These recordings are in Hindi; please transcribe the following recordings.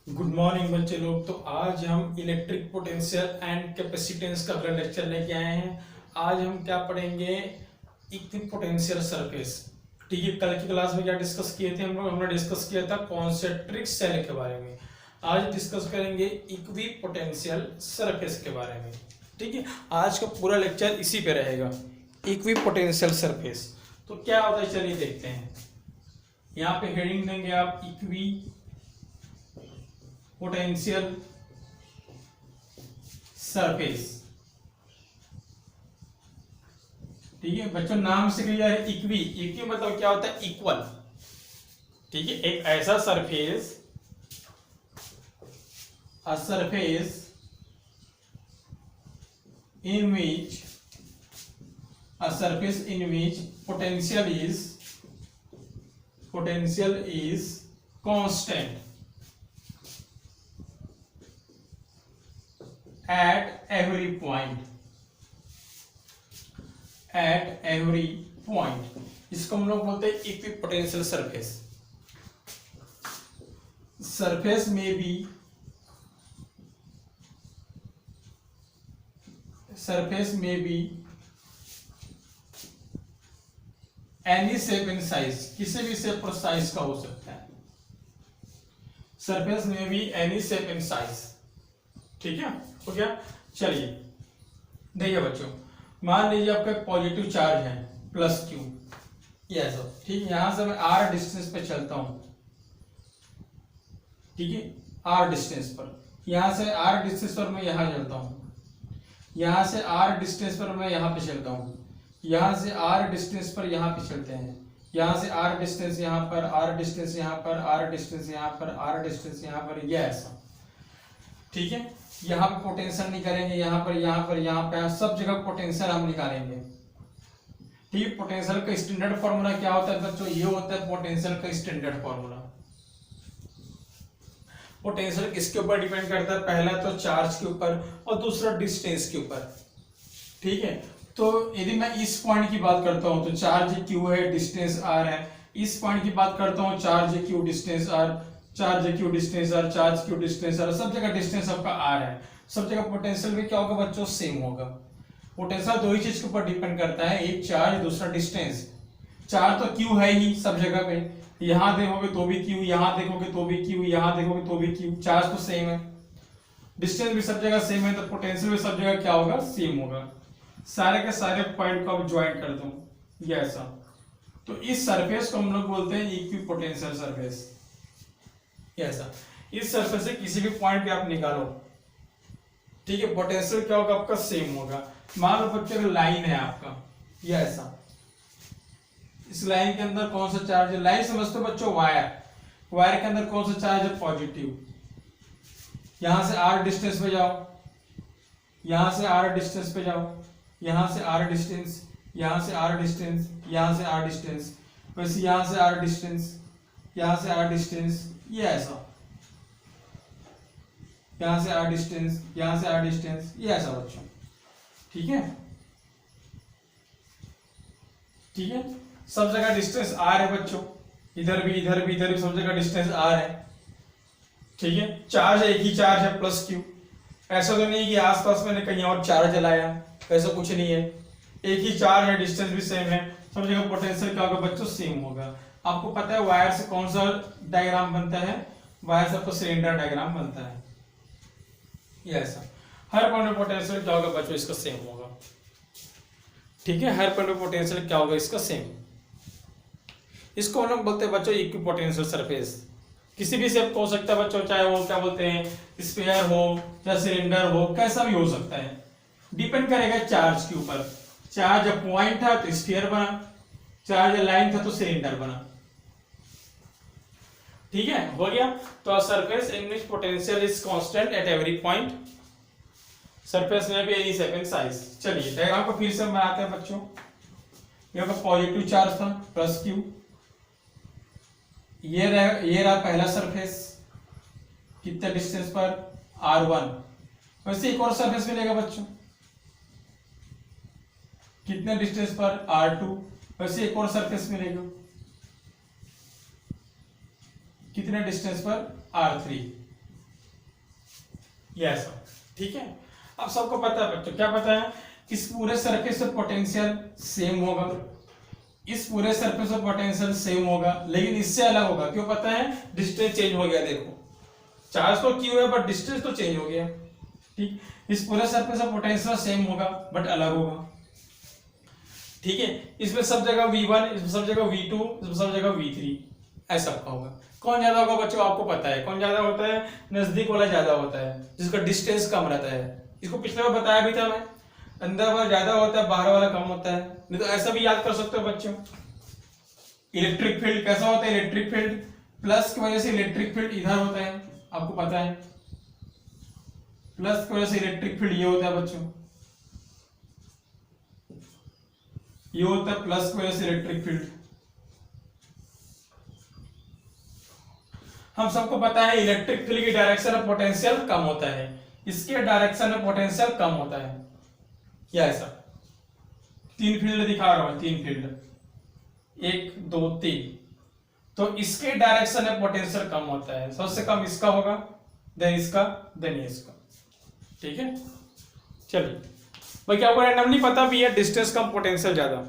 गुड मॉर्निंग बच्चे लोग। तो आज हम इलेक्ट्रिक पोटेंशियल एंड कैपेसिटेंस का अगला लेक्चर लेके आए हैं। आज हम क्या पढ़ेंगे, इक्विपोटेंशियल सरफेस। ठीक है, कल की क्लास में क्या डिस्कस किए थे हम लोग, हमने डिस्कस किया था कॉन्सेंट्रिक सेल के बारे में। आज डिस्कस करेंगे इक्विपोटेंशियल सरफेस के बारे में। ठीक है, आज का पूरा लेक्चर इसी पे रहेगा, इक्विपोटेंशियल सरफेस। तो क्या होता है चलिए देखते हैं। यहाँ पे हेडिंग देंगे आप इक्वी पोटेंशियल सरफेस। ठीक है बच्चों, नाम से क्लियर है। इक्वी, इक्वी मतलब क्या होता है, इक्वल। ठीक है, एक ऐसा surface, a surface in which a surface in which potential is constant at every point, इसको हम लोग बोलते हैं इक्विपोटेंशियल सरफेस। सरफेस में भी एनी शेप एंड साइज, किसी भी शेप और साइज का हो सकता है। सरफेस में भी एनी शेप एंड साइज। ठीक है, हो गया। चलिए देखिए बच्चों, मान लीजिए आपका पॉजिटिव चार्ज है प्लस क्यू, ये सब। ठीक है, यहां से मैं आर डिस्टेंस पे चलता हूं। ठीक है, आर डिस्टेंस पर, यहां से आर डिस्टेंस पर मैं यहां चलता हूं, यहां से आर डिस्टेंस पर मैं यहां पे चलता हूं, यहां से आर डिस्टेंस पर यहां पे चलते हैं, यहां से आर डिस्टेंस यहां पर, आर डिस्टेंस यहां पर, आर डिस्टेंस यहां पर, आर डिस्टेंस यहां पर, ये ऐसा। ठीक है, यहां पे पोटेंशियल निकालेंगे, यहां पर, यहां पर, यहां पर, सब जगह पोटेंशियल हम निकालेंगे। ठीक, पोटेंशियल का स्टैंडर्ड फार्मूला क्या होता है बच्चों, ये होता है पोटेंशियल का स्टैंडर्ड फार्मूला। पोटेंशियल किसके ऊपर डिपेंड करता है, पहला तो चार्ज के ऊपर और दूसरा डिस्टेंस के ऊपर। ठीक है, तो यदि मैं इस पॉइंट की बात करता हूं तो चार्ज क्यू है, डिस्टेंस आर है। इस पॉइंट की बात करता हूं, charge q distance r, charge q distance r, charge q distance r, सब जगह डिस्टेंस आपका आर है। सब जगह पोटेंशियल भी क्या होगा बच्चों, सेम होगा। पोटेंशियल दो ही चीज के ऊपर डिपेंड करता है, एक चार्ज, दूसरा डिस्टेंस। चार्ज तो क्यू है ही सब जगह पे, यहां देखोगे तो भी क्यू, यहां देखोगे तो भी क्यू, यहां देखोगे तो भी क्यू, चार्ज तो सेम है। डिस्टेंस भी सब जगह सेम है, तो पोटेंशियल भी सब जगह क्या होगा, सेम होगा। सारे के सारे पॉइंट को अब ज्वाइन कर दूं, ये ऐसा। तो इस सरफेस को हम लोग बोलते हैं इक्विपोटेंशियल सरफेस, ये ऐसा। इस सरफेस से किसी भी पॉइंट पे आप निकालो, ठीक है, पोटेंशियल क्या होगा आपका, सेम होगा। मान लो बच्चों लाइन है आपका, ये ऐसा। इस लाइन के अंदर कौन सा चार्ज है, लाइन समझते हो बच्चों, वायर। वायर के अंदर कौन सा चार्ज है, पॉजिटिव। यहां से आर डिस्टेंस पे जाओ, यहां से आर डिस्टेंस पे जाओ, यहां से आर डिस्टेंस, यहां से आर डिस्टेंस, यहां से आर डिस्टेंस, वैसे यहां से आर डिस्टेंस, यहां से आर डिस्टेंस, ये ऐसा। यहां से आर डिस्टेंस, यहां से आर डिस्टेंस, ये ऐसा बच्चों। ठीक है, ठीक है, सब जगह डिस्टेंस आर है बच्चों, इधर भी, इधर भी, इधर भी, सब जगह डिस्टेंस आर है। ठीक है, चार्ज एक ही चार्ज है, प्लस क्यू। ऐसा तो नहीं कि आसपास मैंने कहीं और चार्ज जलाया, ऐसा कुछ नहीं है। एक ही चार्ज है, डिस्टेंस भी सेम है, सब जगह पोटेंशियल क्या होगा बच्चों, सेम होगा। आपको पता है वायर से कौन सा डायग्राम बनता है, वायर से आपको सिलेंडर डायग्राम बनता है, ये ऐसा। हर पॉइंट पे पोटेंशियल क्या होगा बच्चों, इसका सेम होगा। ठीक है, हर पॉइंट पे पोटेंशियल क्या होगा, इसका सेम। इसको हम लोग बोलते हैं बच्चों इक्विपोटेंशियल सरफेस। किसी भी शेप हो सकता है बच्चों, चाहे वो क्या बोलते हैं, स्फीयर हो या सिलेंडर हो, कैसा भी हो सकता है। डिपेंड करेगा चार्ज के ऊपर। चार्ज पॉइंट था तो स्फीयर बना, चार्ज लाइन था तो सिलेंडर बना। ठीक है, हो गया। तो surface in which potential is constant at every point, surface में भी एनी शेप एंड साइज। चलिए डायग्राम को फिर से बनाते हैं बच्चों। यहाँ पर पॉजिटिव चार्ज था, प्लस क्यू, ये रहा पहला सरफेस, कितने डिस्टेंस पर, R1। वैसे एक और सरफेस मिलेगा बच्चों, कितने डिस्टेंस पर, R2। वैसे एक और सरफेस मिलेगा, कितने डिस्टेंस पर, R3। ये ऐसा, ठीक है। अब सबको पता है बच्चों, क्या पता है, इस पूरे सरफेस पे पोटेंशियल सेम होगा, इस पूरे सरफेस पे पोटेंशियल सेम होगा, लेकिन इससे अलग होगा। क्यों पता है, डिस्टेंस चेंज हो गया। देखो चार्ज तो क्यू है बट डिस्टेंस तो चेंज हो गया, ठीक। इस पूरे सरफेस पे पोटेंशियल सेम होगा बट अलग होगा, ठीक है। इसमें सब जगह V1, इसमें सब जगह V2, इसमें सब जगह V3, ऐसा का होगा। कौन ज्यादा होगा बच्चों, आपको पता है कौन ज्यादा होता है, नजदीक वाला ज्यादा होता है, जिसका डिस्टेंस कम रहता है। इसको पिछले बार बताया भी था मैं, अंदर वाला ज्यादा होता है, बाहर वाला कम होता है। नहीं तो ऐसा भी याद कर सकते हो बच्चों, इलेक्ट्रिक फील्ड कैसा होता है, इलेक्ट्रिक फील्ड प्लस की वजह से इलेक्ट्रिक फील्ड इधर होता है, आपको पता है, प्लस की वजह से इलेक्ट्रिक फील्ड ये होता है बच्चों, ये होता है प्लस की वजह से इलेक्ट्रिक फील्ड। हम सबको पता है इलेक्ट्रिक फील्ड की डायरेक्शन में पोटेंशियल कम होता है, इसके डायरेक्शन में पोटेंशियल कम होता है, या ऐसा। तीन फील्ड दिखा रहा हूं, तीन फील्ड, 1 2 3, तो इसके डायरेक्शन में पोटेंशियल कम होता है, सबसे कम इसका होगा, देन इसका, देन इसका, ठीक है। चलिए भाई, क्या आपको रैंडमली पता भी है डिस्टेंस कम पोटेंशियल ज्यादा,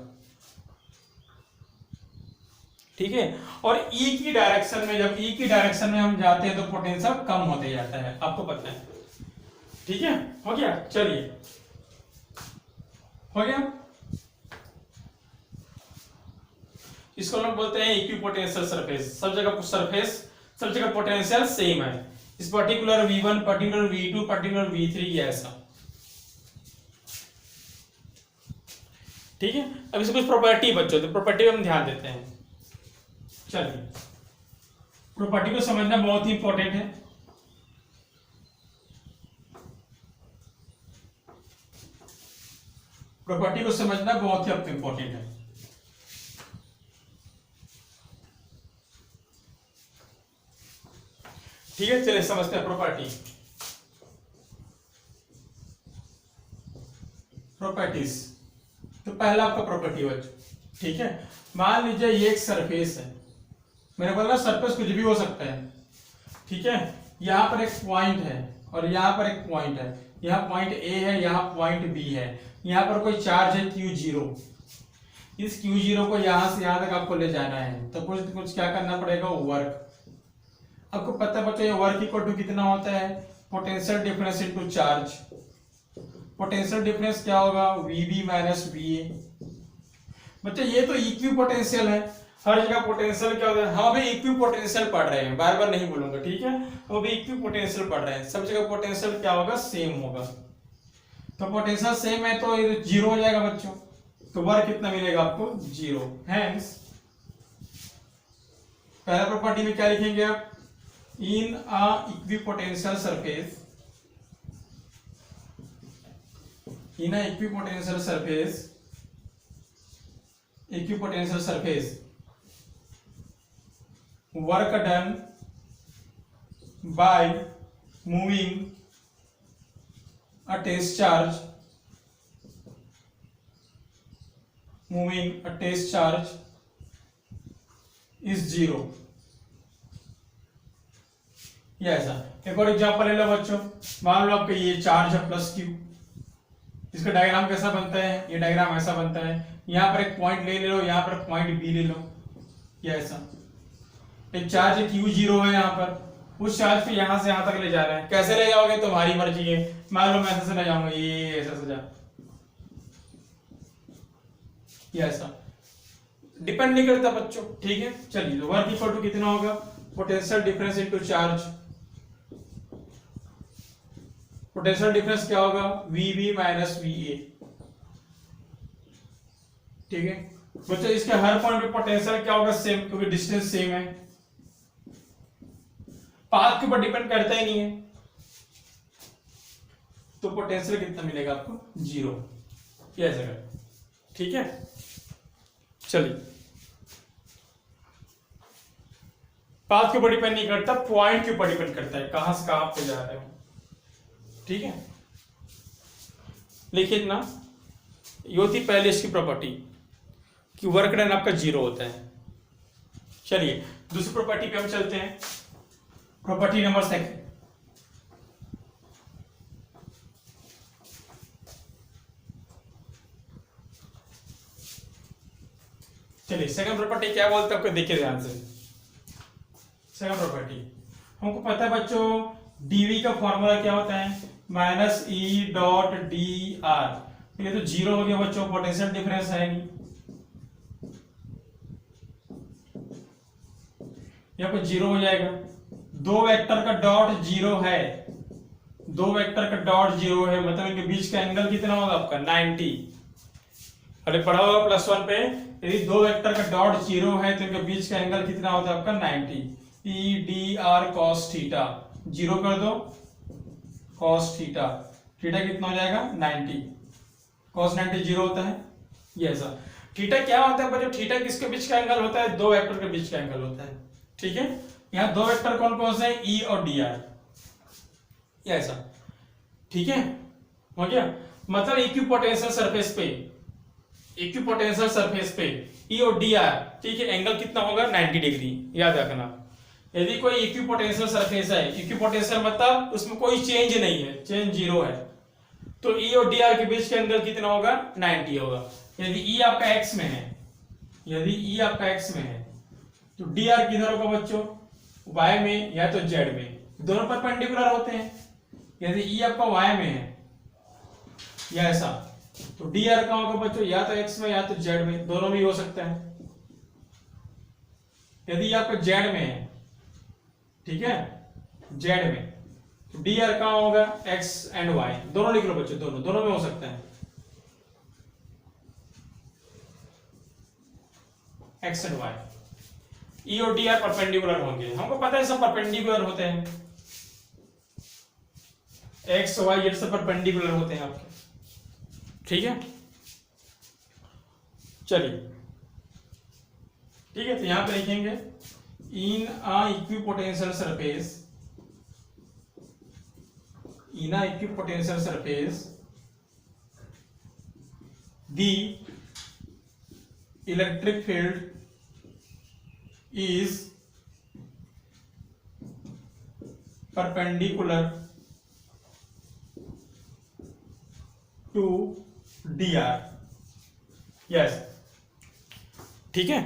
ठीक है। और ई की डायरेक्शन में, जब ई की डायरेक्शन में हम जाते हैं तो पोटेंशियल कम होते जाता है, आपको पता है, ठीक है। हो गया, चलिए हो गया। इसको हम बोलते हैं इक्विपोटेंशियल सरफेस, सब जगह सरफेस, सब जगह पोटेंशियल सेम है। इस particular V1, particular V2, particular V3 ये ऐसा, ठीक है। अब इसमें कुछ प्रॉपर्टी बच्चों, तो प्रॉपर्टी हम ध्यान देते हैं। चलिए, प्रॉपर्टी को समझना बहुत ही इंपॉर्टेंट है। प्रॉपर्टी को समझना बहुत ही इंपॉर्टेंट है। ठीक है, चलिए समझते हैं प्रॉपर्टी। प्रॉपर्टीज, तो पहला आपका प्रॉपर्टी बच्चों, ठीक है। मान लीजिए ये एक सरफेस है, मैंने बोला सरफेस कुछ भी हो सकता है, ठीक है। यहाँ पर एक पॉइंट है और यहाँ पर एक पॉइंट है, यहाँ पॉइंट ए है, यहाँ पॉइंट बी है, यहाँ पर कोई चार्ज है Q0। इस Q0 को यहाँ से यहाँ तक आपको ले जाना है, तो कुछ कुछ क्या करना पड़ेगा, वर्क। आपको पता है बच्चों, ये वर्क इक्वल टू कितना होता है, potential difference into charge. Potential difference क्या होगा, VB माइनस VA। बच्चों ये तो इक्वी पोटेंशियल है, हर जगह पोटेंशियल क्या होता है, हम अभी इक्वी पोटेंशियल पढ़ रहे हैं, बार बार नहीं बोलूंगा, ठीक है। हम अभी इक्वी पोटेंशियल पढ़ रहे हैं, सब जगह पोटेंशियल क्या होगा, सेम होगा। तो पोटेंशियल सेम है तो ये जीरो हो जाएगा बच्चों, तो वर्क कितना मिलेगा आपको, 0। हेंस पहला प्रॉपर्टी में क्या लिखेंगे आप, in a equipotential surface, in a equipotential surface work done by moving a test charge is 0। ये ऐसा। एक और एग्जांपल ले लो बच्चों, मान लो आपका ये चार्ज है प्लस Q, इसका डायग्राम कैसा बनता है, ये डायग्राम ऐसा बनता है, यहाँ पर एक पॉइंट ले लो, यहाँ पर पॉइंट बी ले लो, ये ऐसा। एक चार्ज Q0 है यहाँ पर, उस चार्ज को यहाँ से यहाँ तक ले जा रहे हैं, कैसे ले जाओगे तुम्हारी मर्जी है। मान लो मैं ऐसे ले जाऊंगा, ये ऐसा से जा, ये ऐसा, डिपेंड नहीं करता बच्चों, ठीक है। चलिए, वर्क इक्वल टू कितना होगा, potential difference into charge. Potential difference क्या होगा, VB माइनस VA, ठीक है बच्चों। इसके हर पॉइंट पे पोटेंशियल क्या होगा, सेम, क्योंकि डिस्टेंस सेम है। पाथ के ऊपर डिपेंड करता ही नहीं है, तो पोटेंशियल कितना मिलेगा आपको, 0। ये ऐसा कर, ठीक है। चलिए, पाथ के ऊपर डिपेंड नहीं करता, पॉइंट के ऊपर डिपेंड करता है, कहां से कहां पे जा रहे हो, ठीक है। लिखिए ना, ये होती पहले इसकी प्रॉपर्टी कि वर्क डन आपका 0 होता है। चलिए दूसरी प्रॉपर्टी पे हम चलते हैं, प्रॉपर्टी नंबर सेकंड। चलिए सेकंड प्रॉपर्टी क्या बोलते हैं आपको देखिए ध्यान से। सेकंड प्रॉपर्टी हमको पता है बच्चों, डीवी का फॉर्मूला क्या होता है, minus E dot D R. ये तो जीरो हो गया बच्चों, पोटेंशियल डिफरेंस है नहीं, यहाँ पर जीरो हो जाएगा। दो वेक्टर का डॉट जीरो है, दो वेक्टर का डॉट जीरो है, मतलब इनके बीच का एंगल कितना होगा आपका 90। अरे पढ़ा होगा +1 पे, यदि दो वेक्टर का डॉट जीरो है तो इनके बीच का एंगल कितना होता है आपका 90। E D R cos theta, zero कर दो कॉस थीटा, थीटा कितना हो जाएगा 90, कॉस 90 जीरो होता है। ये ऐसा थीटा क्या होता है बच्चों, थीटा किसके बीच का एंगल होता है, दो वेक्टर के बीच का एंगल होता है। ठीक है, यहाँ दो वेक्टर कौन कौन से हैं, ई और डी आर, ऐसा। ठीक है, हो गया। मतलब इक्विपोटेंशियल सरफेस पे, इक्विपोटेंशियल सरफेस पे ई और डी आर, ठीक है, एंगल कितना होगा 90 डिग्री, याद रखना। यदि कोई इक्विपोटेंशियल सरफेस है, इक्विपोटेंशियल मतलब उसमें कोई चेंज नहीं है, चेंज जीरो है, तो ई और डी आर के बीच का एंगल कितना होगा 90 होगा। यदि ई आपका एक्स में है, यदि ई आपका एक्स में है तो डी आर किधर होगा बच्चों, वाई में या तो जेड में, दोनों परपेंडिकुलर होते हैं। यदि ई आपका वाई में है या ऐसा, तो डी आर कहाँ होगा बच्चों, या तो एक्स में या तो जेड में, दोनों में हो सकता है। यदि आपका जेड में है, ठीक है, जेड में, तो डी आर कहाँ होगा, एक्स एंड वाई, दोनों लिख लो बच्चों, दोनों दोनों में हो सकता है, एक्स एंड वाई। ई और डी आर परपेंडिकुलर होंगे, हमको पता है सब परपेंडिकुलर होते हैं, एक्स वाई जेड सब परपेंडिकुलर होते हैं आपके। ठीक है, चलिए ठीक है, तो यहां पे लिखेंगे in a equipotential surface, in a equipotential surface the electric field is perpendicular to dr। Yes, ठीक है,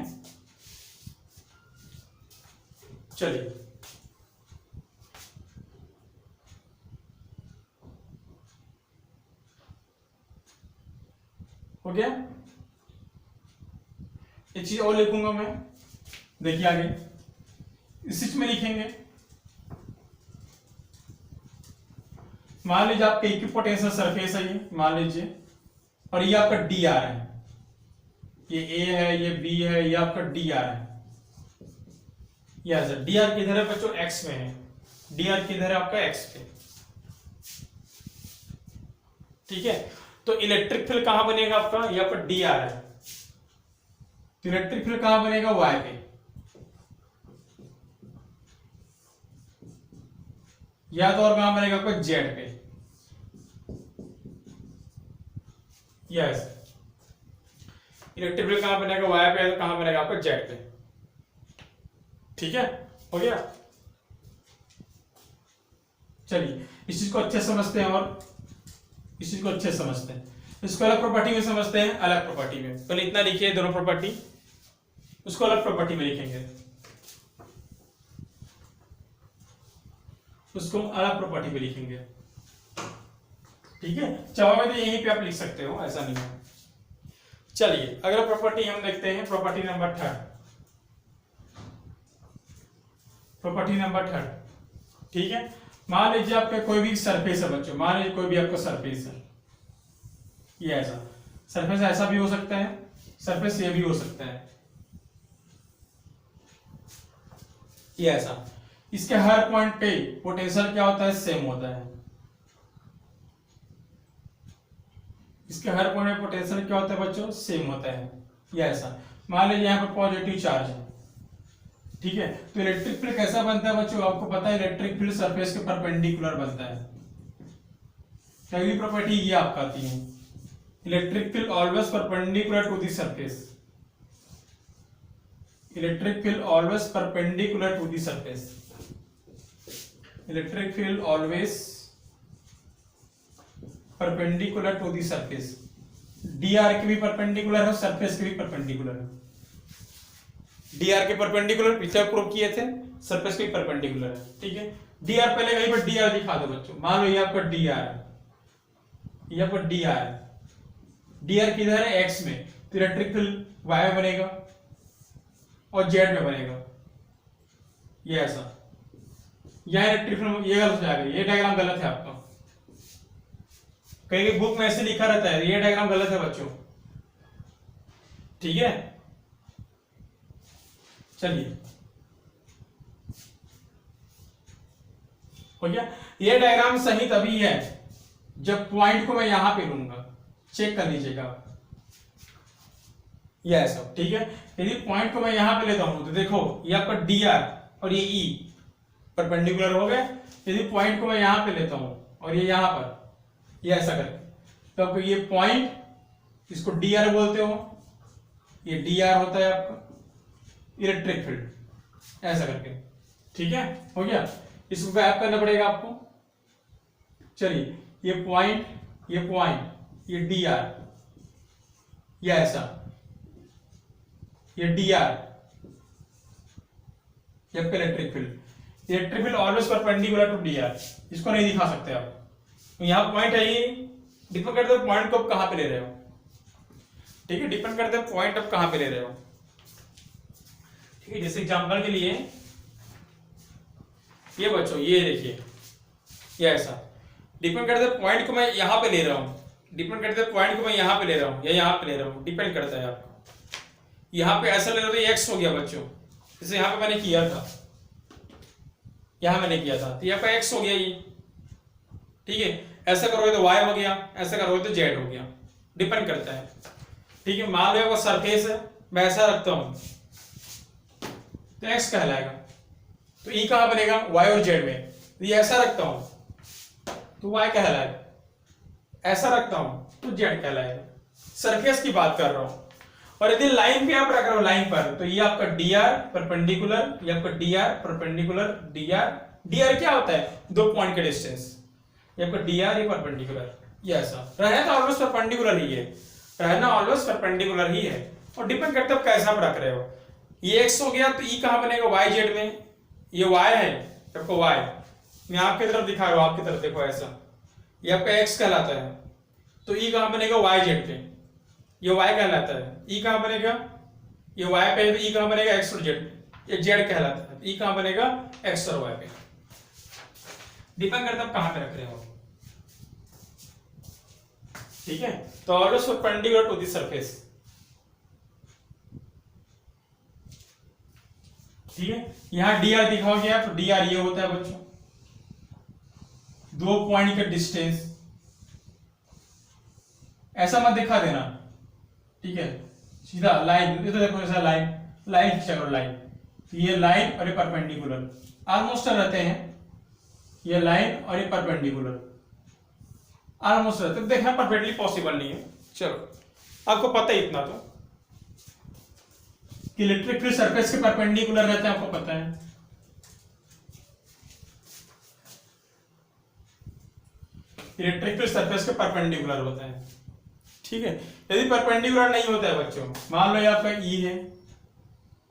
चलिए हो गया। एक चीज और लिखूंगा मैं, देखिए आगे इस चीज में लिखेंगे, मान लीजिए आपका इक्विपोटेंशियल सरफेस है ये, मान लीजिए, और ये आपका डी आर है, ये ए है, ये बी है, ये आपका डी आर है। यस, डी आर किधर है बच्चों, एक्स में है, डी आर किधर है आपका एक्स पे। ठीक है, तो इलेक्ट्रिक फील्ड कहां बनेगा आपका, यहाँ पर डी आर है, तो इलेक्ट्रिक फील्ड कहां बनेगा, वाई पे, या तो और कहां बनेगा आपका जेड पे। यस, इलेक्ट्रिक फील्ड कहां बनेगा, वाई पे, तो कहां बनेगा आपका जेड पे। ठीक है, हो गया। चलिए इस चीज को अच्छे समझते हैं, और इस चीज को अच्छे समझते हैं, इसको अलग प्रॉपर्टी में समझते हैं, अलग प्रॉपर्टी में। पहले इतना लिखिए दोनों प्रॉपर्टी, उसको अलग प्रॉपर्टी में लिखेंगे, उसको अलग प्रॉपर्टी में लिखेंगे। ठीक है, चाहे तो यहीं पे आप लिख सकते हो, ऐसा नहीं है। चलिए अगला प्रॉपर्टी हम देखते हैं, प्रॉपर्टी नंबर 3, प्रॉपर्टी नंबर 3। ठीक है, मान लीजिए आपका कोई भी सरफेस है बच्चों, मान लीजिए कोई भी आपका सरफेस है, ये ऐसा सरफेस, ऐसा भी हो सकता है, सरफेस ये भी हो सकता है, ये ऐसा। इसके हर पॉइंट पे पोटेंशियल क्या होता है, सेम होता है। इसके हर पॉइंट पे पोटेंशियल क्या होता है बच्चों, सेम होता है, ये ऐसा। मान लीजिए यहाँ पर पॉजिटिव चार्ज है, ठीक है, तो इलेक्ट्रिक फील्ड कैसा बनता है बच्चों, आपको पता है इलेक्ट्रिक फील्ड सरफेस के परपेंडिकुलर बनता है। पहली प्रॉपर्टी ये आपका आती है, electric field always perpendicular to the surface, electric field always perpendicular to the surface, electric field always perpendicular to the surface. D r के भी परपेंडिकुलर है, सरफेस के भी परपेंडिकुलर है। dr के परपेंडिकुलर पिछले प्रूव किए थे, सरफेस के परपेंडिकुलर है, ठीक है। dr पहले कहीं पर dr दिखा दो बच्चों, मान लो ये आपका dr है, ये आपका dr है, dr किधर है x में, तो इलेक्ट्रिक फील्ड y में बनेगा और z में बनेगा, ये ऐसा, यह इलेक्ट्रिक फील्ड, ये गलत हो जाएगा, ये डायग्राम गलत है आपका, कहीं बुक में ऐसे लिखा रहता है, ये डायग्राम गलत है बच्चों, ठीक है। चलिए हो गया, ये डायग्राम सही तभी है जब पॉइंट को मैं यहां पे लूंगा, चेक कर लीजिएगा, ये ऐसा, ठीक है। यदि पॉइंट को मैं यहां पे लेता हूं तो देखो ये आपका dr और ये e परपेंडिकुलर हो गए। यदि पॉइंट को मैं यहां पे लेता हूं और ये यहां पर, ये ऐसा करके, तो आपको ये पॉइंट, इसको dr बोलते हो, ये dr होता है आपका इलेक्ट्रिक फील्ड, ऐसा करके, ठीक है, हो गया। इसको गैप करना पड़ेगा आपको। चलिए ये पॉइंट, ये पॉइंट, ये dr, ये ऐसा, ये dr, ये electric field, electric field always perpendicular to dr, इसको नहीं दिखा सकते आप, तो यहाँ पॉइंट है, ये डिपेंड करता है पॉइंट को आप कहां पे ले रहे हो, ठीक है, डिपेंड करता है पॉइंट आप कहां पे ले रहे हो, ठीक है। जैसे एग्जांपल के लिए ये बच्चों, ये देखिए, ये ऐसा, डिपेंड करता है पॉइंट को मैं यहां पे ले रहा हूं, डिपेंड करता है पॉइंट को मैं यहां पे ले रहा हूं या यहां पे ले रहा हूं, डिपेंड करता है आपका। यहां पे ऐसा ले रहा हूं तो ये x हो गया बच्चों, जैसे यहां पे मैंने किया था, यहां मैंने किया था, तो यहाँ पे x हो गया ये, ठीक है। ऐसा करोगे तो y हो गया, ऐसा करोगे तो z हो गया, डिपेंड करता है, ठीक है। मान लो वो सरफेस है, मैं ऐसा रखता हूं तो x कहलाएगा, तो e कहां बनेगा, y और z में, तो ये ऐसा रखता हूं तो y कहलाएगा, ऐसा रखता हूं तो z कहलाएगा, सरफेस की बात कर रहा हूं। और यदि लाइन पे आप रख रहे हो, लाइन पर, तो ये आपका dr परपेंडिकुलर, ये आपका dr परपेंडिकुलर, dr क्या होता है, दो पॉइंट का डिस्टेंस, ये आपका dr ये परपेंडिकुलर, ये ऐसा रहना तो ऑलवेज परपेंडिकुलर ही है, रहना ऑलवेज परपेंडिकुलर ही है, और डिपेंड करता है कैसा आप रख रहे हो। ये x हो गया तो e कहां बनेगा, yz में, ये y है आपको y, मैं आपकी तरफ दिखा रहा हूं, आपकी तरफ देखो ऐसा, ये आपका x कहलाता है, तो e कहां बनेगा, yz पे, ये y कहलाता है, e कहां बनेगा, ये y पे है तो e कहां बनेगा, x और z, ये z कहलाता है, e कहां बनेगा, x और y पे, डिपेंड करता है कहां पे रख रहे हो, ठीक है। तो always perpendicular to the surface, ठीक है। यहां dr दिखा गया तो dr ये होता है बच्चों, दो पॉइंट का डिस्टेंस, ऐसा मत दिखा देना, ठीक है, सीधा लाइन, ये तो देखो ऐसा लाइन, लाइन खींचा करो, लाइन, ये लाइन और ये परपेंडिकुलर ऑलमोस्ट रहते हैं, ये लाइन और ये परपेंडिकुलर ऑलमोस्ट रहते हैं, देखना परफेक्टली पॉसिबल नहीं है, चलो आपको पता है इतना तो, कि इलेक्ट्रिक फील्ड सरफेस के परपेंडिकुलर रहते हैं, आपको पता है। इलेक्ट्रिक फील्ड सरफेस के परपेंडिकुलर होता है, ठीक है। यदि परपेंडिकुलर नहीं होता है बच्चों, मान लो ये आपका E है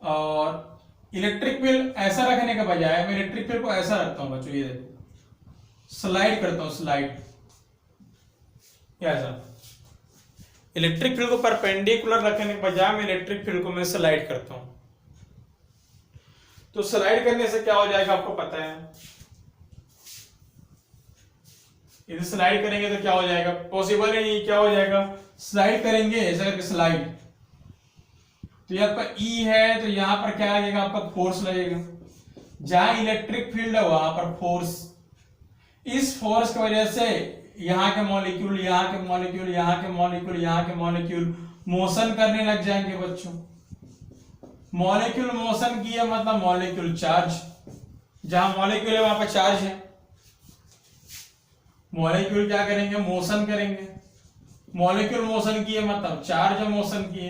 और इलेक्ट्रिक फील्ड ऐसा रखने के बजाय मैं इलेक्ट्रिक फील्ड को ऐसा रखता हूं बच्चों, ये देखो स्लाइड करता हूं, स्लाइड, ऐसा इलेक्ट्रिक फील्ड को परपेंडिकुलर रखने के बजाय मैं इलेक्ट्रिक फील्ड को मैं स्लाइड करता हूं, तो स्लाइड करने से क्या हो जाएगा आपको पता है, यदि स्लाइड करेंगे तो क्या हो जाएगा, पॉसिबल ही नहीं, क्या हो जाएगा, स्लाइड करेंगे ऐसा करके स्लाइड, तो ये आपका E है तो यहां पर क्या लगेगा, आपका फोर्स लगेगा, जहां इलेक्ट्रिक फील्ड है वहां पर फोर्स, इस फोर्स की वजह से यहाँ के मॉलिक्यूल, यहाँ के मॉलिक्यूल, यहाँ के मॉलिक्यूल, यहाँ के मॉलिक्यूल मोशन करने लग जाएंगे बच्चों। मॉलिक्यूल मोशन किया मतलब मॉलिक्यूल चार्ज, जहां मॉलिक्यूल है वहां पर चार्ज है, मॉलिक्यूल क्या करेंगे, मोशन करेंगे, मॉलिक्यूल मोशन किए मतलब चार्ज मोशन किए,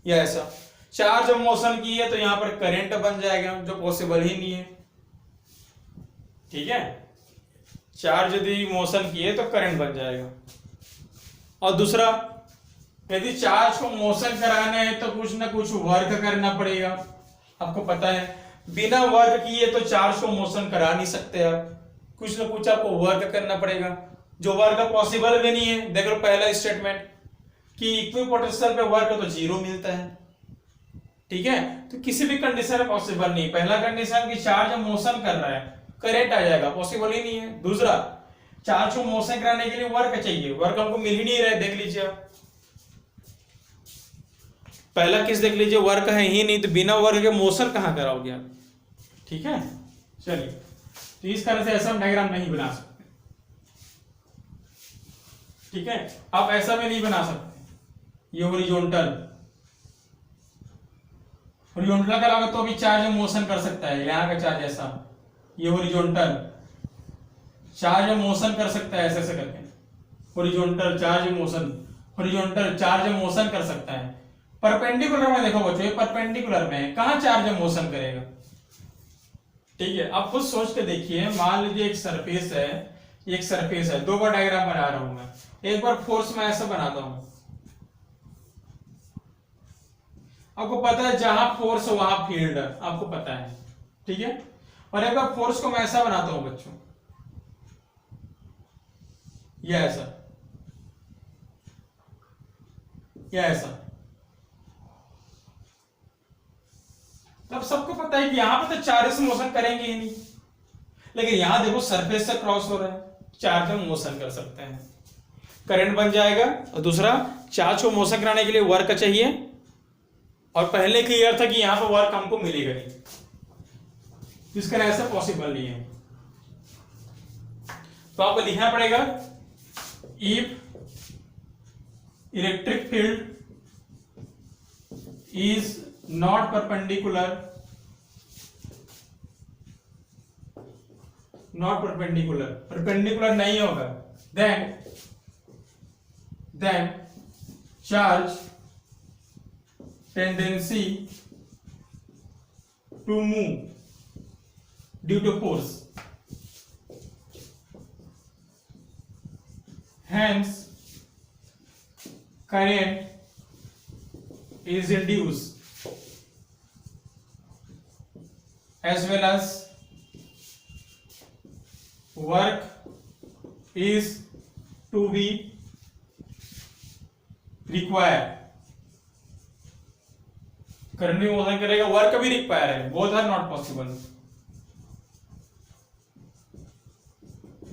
ये ऐसा चार्ज मोशन किए तो यहां पर करंट बन जाएगा, जो पॉसिबल ही नहीं है, ठीक है। चार्ज यदि मोशन किए तो करंट बन जाएगा। और दूसरा यदि चार्ज को मोशन कराना है तो कुछ ना कुछ वर्क करना पड़ेगा, आपको पता है। बिना वर्क किए तो चार्ज को मोशन करा नहीं सकते आप, कुछ ना कुछ आपको वर्क करना पड़ेगा, जो वर्क पॉसिबल भी नहीं है। देखो पहला स्टेटमेंट कि इक्विपोटेंशियल पे वर्क तो जीरो मिलता है, ठीक है, तो किसी भी कंडीशन में पॉसिबल नहीं। पहला कंडीशन कि चार्ज मोशन कर रहा है, करंट आ जाएगा, पॉसिबल ही नहीं है। दूसरा, चार्ज को मोशन कराने के लिए वर्क चाहिए, वर्क हमको मिल ही नहीं रहा है, देख लीजिए आप। पहला केस देख लीजिए, वर्क है ही नहीं, तो बिना वर्क के मोशन कहां कराओगे आप, ठीक है। चलिए, तो इस तरह से ऐसा डायग्राम नहीं बना सकते, ठीक है। आप ऐसा भी नहीं बना सकते, ये हॉरिजॉन्टल हॉरिजॉन्टल कराओगे तो भी चार्ज मोशन कर सकता है, यहाँ का चार्ज ऐसा, ये हॉरिजॉन्टल चार्ज मोशन कर सकता है, ऐसे ऐसे करके horizontal charge motion, horizontal charge motion कर सकता है। परपेंडिकुलर में देखो बच्चों, ये परपेंडिकुलर में है, कहां चार्ज मोशन करेगा, ठीक है। आप खुद सोच के देखिए, मान लीजिए एक सरफेस है, एक सरफेस है, दो बार डायग्राम बना रहा हूं मैं। एक बार फोर्स में ऐसा बनाता हूं, आपको पता है जहां फोर्स वहां फील्ड है, आपको पता है, ठीक है। और एक बार फोर्स को मैं ऐसा बनाता हूं बच्चों, ये ऐसा, ये ऐसा, तब सबको पता है कि यहां पे तो चार्ज मोशन करेंगे ही नहीं, लेकिन यहां देखो सरफेस से क्रॉस हो रहा है, चार्ज में मोशन कर सकते हैं, करंट बन जाएगा। और दूसरा, चार्ज को मोशन कराने के लिए वर्क चाहिए, और पहले क्लियर था कि यहां पर वर्क हमको मिलेगा नहीं, इसका ऐसा पॉसिबल नहीं है। तो आपको लिखना पड़ेगा, if electric field is not perpendicular, not perpendicular, perpendicular नहीं होगा, then charge tendency to move due to force, hence current is induced as well as work is to be required, current भी मोशन करेगा, वर्क भी रिक्वायर है, both are not possible,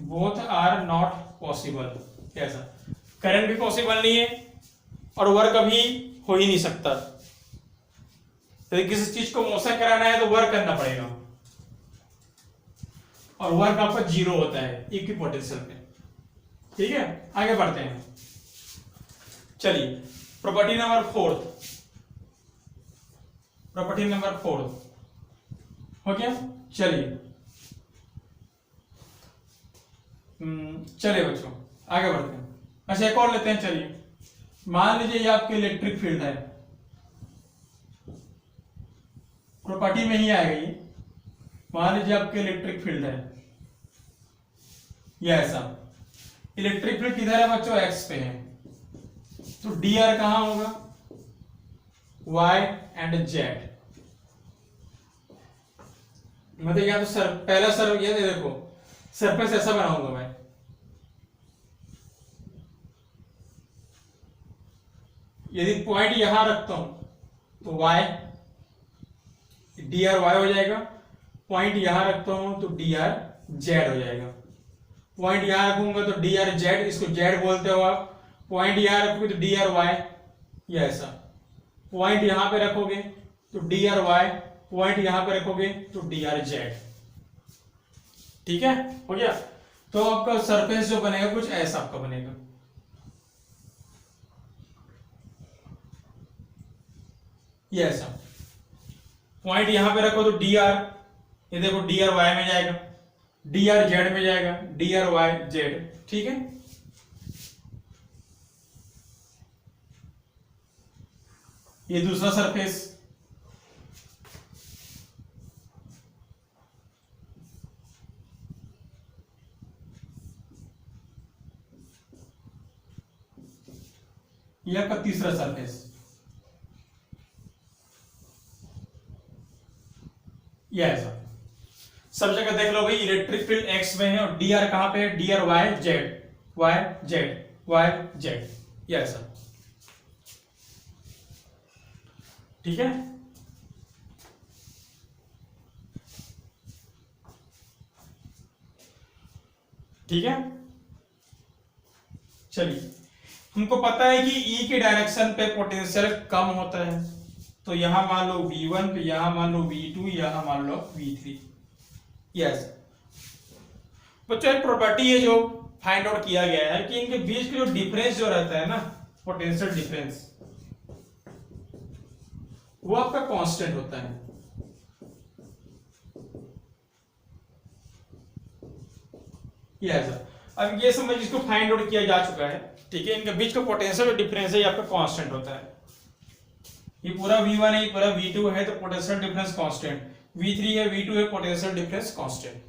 both are not possible. कैसा, करंट भी पॉसिबल नहीं है और वर्क अभी हो ही नहीं सकता, तो किसी चीज को मोशन कराना है तो वर्क करना पड़ेगा, और वर्क आपका जीरो होता है इक्विपोटेंशियल पे, ठीक है। आगे बढ़ते हैं, चलिए property number fourth, property number fourth हो गया। चलिए चलिए बच्चों आगे बढ़ते हैं। अच्छा एक और लेते हैं, चलिए मान लीजिए ये आपके इलेक्ट्रिक फील्ड है, प्रॉपर्टी में ही आएगा ये। मान लीजिए आपके इलेक्ट्रिक फील्ड है, ये ऐसा इलेक्ट्रिक फील्ड किधर है बच्चों, एक्स पे है, तो डी आर कहां होगा, वाई एंड जेड, मतलब या तो सर पहला सर ये देखो सरफेस ऐसा बनाऊंगा मैं, यदि पॉइंट यहां रखता हूं तो y डी आर वाई हो जाएगा, पॉइंट यहां रखता हूं तो डी आर जेड हो जाएगा, पॉइंट यहां रखूंगा तो डी आर जेड, इसको जेड बोलते हो आप, पॉइंट यहां रखोगे तो डी आर वाई, ये ऐसा, पॉइंट यहां पे रखोगे तो डी आर वाई, पॉइंट यहां पे रखोगे तो डी आर जेड, ठीक है, हो गया। तो आपका सरफेस जो बनेगा कुछ ऐसा आपका बनेगा, ये ऐसा, पॉइंट यहां पे रखो तो डी आर, ये देखो डी आर वाई में जाएगा, डी आर जेड में जाएगा, डी आर वाई जेड, ठीक है। ये दूसरा सरफेस, ये आपका तीसरा सरफेस, ये ऐसा सब जगह देख लो भाई, इलेक्ट्रिक फील्ड एक्स में है और डी आर कहां पे है, d r y z y z y z, ये ऐसा, ठीक है। ठीक है, चलिए हमको पता है कि ई के डायरेक्शन पे पोटेंशियल कम होता है, तो यहां मान लो V1, तो यहां मान लो V2, यहां मान लो V3, यस। बच्चों एक प्रॉपर्टी है जो फाइंड आउट किया गया है कि इनके बीच का जो डिफरेंस जो रहता है ना, पोटेंशियल डिफरेंस, वो आपका कांस्टेंट होता है। ये ऐसा, अब ये समझ, इसको फाइंड आउट किया जा चुका है, ठीक है। इनके बीच का पोटेंशियल डिफरेंस है, ये आपका कांस्टेंट होता है। ये पूरा V1 है, ये पूरा V2 है, तो पोटेंशियल डिफरेंस कांस्टेंट, V3 है, V2 है, पोटेंशियल डिफरेंस कांस्टेंट,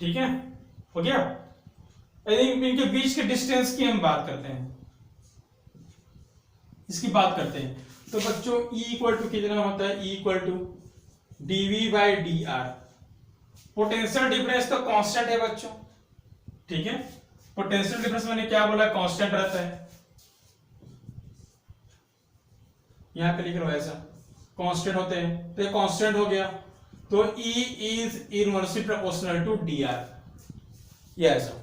ठीक है, हो गया। यदि इनके बीच के डिस्टेंस की हम बात करते हैं, इसकी बात करते हैं, तो बच्चों E इक्वल टू कितना होता है, E equal to dV by D R. Potential difference तो कांस्टेंट है बच्चों, ठीक है। पोटेंशियल डिफरेंस मैंने क्या बोला, कांस्टेंट रहता है, यहां पे लिख लो ऐसा, कांस्टेंट होते हैं, तो ये कांस्टेंट हो गया, तो E is inversely proportional to D R, ये ऐसा।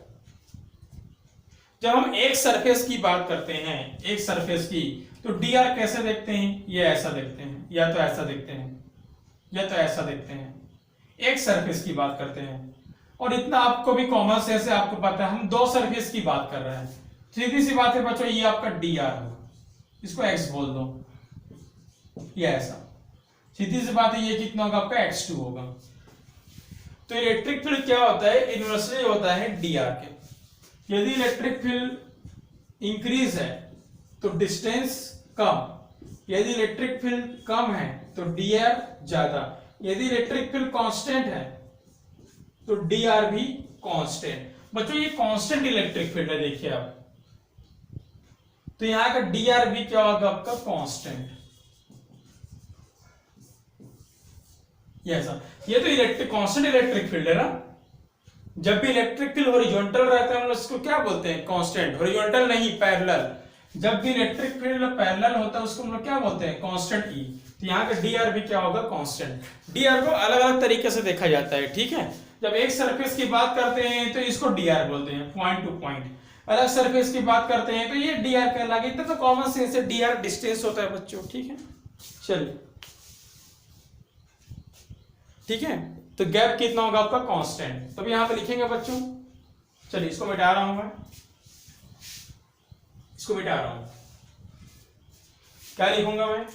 जब हम एक सरफेस की बात करते हैं, एक सरफेस की, तो डी आर कैसे देखते हैं, ये ऐसा देखते हैं, या तो ऐसा देखते हैं, या तो ऐसा देखते हैं। एक सरफेस की बात करते हैं, और इतना आपको भी कॉमन सेंस है, आपको पता है हम दो सरफेस की बात कर रहे हैं। सीधी सी बात है बच्चों, ये आपका डी आर होगा, इसको एक्स बोल दो, ये ऐसा, सीधी सी बात है। ये कितना होगा आपका x2 होगा। तो इलेक्ट्रिक फील्ड क्या होता है, इनवर्सली होता है डी आर के। यदि इलेक्ट्रिक फील्ड इंक्रीज है तो डिस्टेंस कम, यदि इलेक्ट्रिक फील्ड कम है तो डी आर ज्यादा, यदि इलेक्ट्रिक फील्ड कांस्टेंट है तो डी आर भी कांस्टेंट। बच्चों ये कांस्टेंट इलेक्ट्रिक फील्ड है, देखिए आप, तो यहां का डी आर भी क्या होगा आपका, कांस्टेंट, ऐसा। ये तो इलेक्ट्रिक कांस्टेंट इलेक्ट्रिक फील्ड है ना। जब भी इलेक्ट्रिक फील्ड हॉरिजॉन्टल रहता है हम उसको क्या बोलते हैं, कांस्टेंट। हॉरिजॉन्टल नहीं, पैरेलल। जब भी इलेक्ट्रिक फील्ड पैरेलल होता है उसको हम लोग क्या बोलते हैं, कांस्टेंट ई। तो यहाँ का डी आर भी क्या होगा, कांस्टेंट। डी आर को अलग अलग तरीके से देखा जाता है, ठीक है। जब एक सरफेस की बात करते हैं तो इसको डी आर बोलते हैं, पॉइंट टू पॉइंट। अलग सरफेस की बात करते हैं तो ये डी आर कहलाएगा। इतना तो कॉमन सेंस है, डी आर डिस्टेंस होता है बच्चों, ठीक है। चलिए, ठीक है, तो गैप कितना होगा आपका, कांस्टेंट। तो यहां पे लिखेंगे बच्चों, चलिए इसको मिटा रहा हूं मैं, इसको मिटा रहा हूं। क्या लिखूंगा मैं,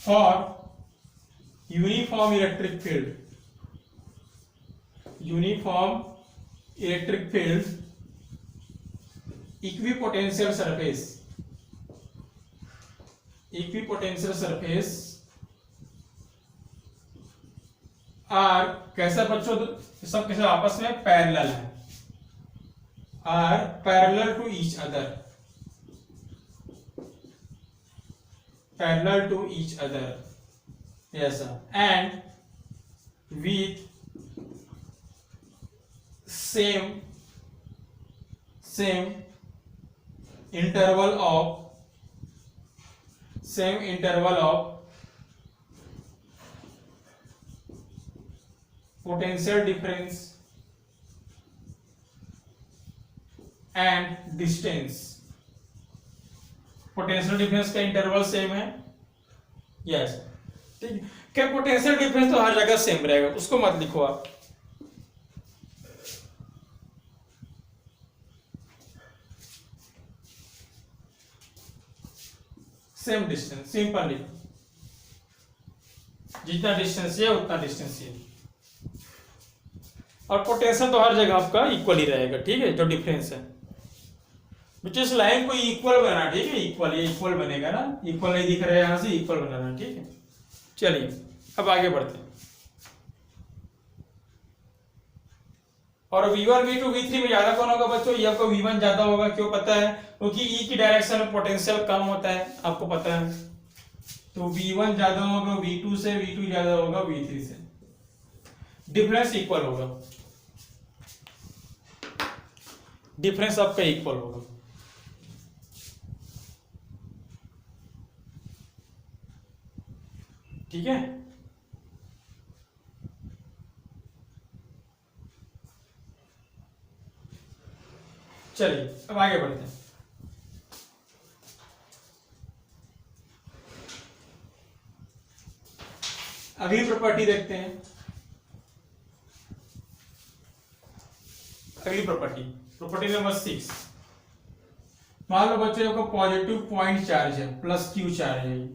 for uniform electric field, uniform electric field equipotential surface, equipotential surface are कैसा बच्चों, सब कैसे आपस में पैरेलल है, are parallel to each other, parallel to each other, ऐसा, and with same interval of potential difference and distance। Potential difference का इंटरवल सेम है, यस, ठीक। क्या पोटेंशियल डिफरेंस तो हर जगह सेम रहेगा, उसको मत लिखो आप। सेम डिस्टेंस, सिंपल लिखो, जितना डिस्टेंस ये उतना डिस्टेंस ये, और पोटेंशियल तो हर जगह आपका इक्वल ही रहेगा, ठीक है। जो डिफरेंस है बच्चों, इस लाइन को इक्वल बनाना, ठीक है, इक्वल, ये इक्वल बनेगा ना, इक्वल नहीं दिख रहा है यहां से, इक्वल बनाना, ठीक है। चलिए अब आगे बढ़ते हैं, और V1 V2 V3 में ज्यादा कौन होगा बच्चों? ये आपको V1 ज्यादा होगा। क्यों पता है? क्योंकि E की डायरेक्शन में पोटेंशियल कम होता है, आपको पता है। तो V1 ज्यादा होगा V2 से, V2 ज्यादा होगा V3 से, डिफरेंस इक्वल होगा, डिफरेंस आपका इक्वल होगा। ठीक है, चलिए अब आगे बढ़ते हैं। अगली प्रॉपर्टी देखते हैं। अगली प्रॉपर्टी नंबर 6। मान लो बच्चों आपका पॉजिटिव पॉइंट चार्ज है, प्लस क्यू चार्ज है,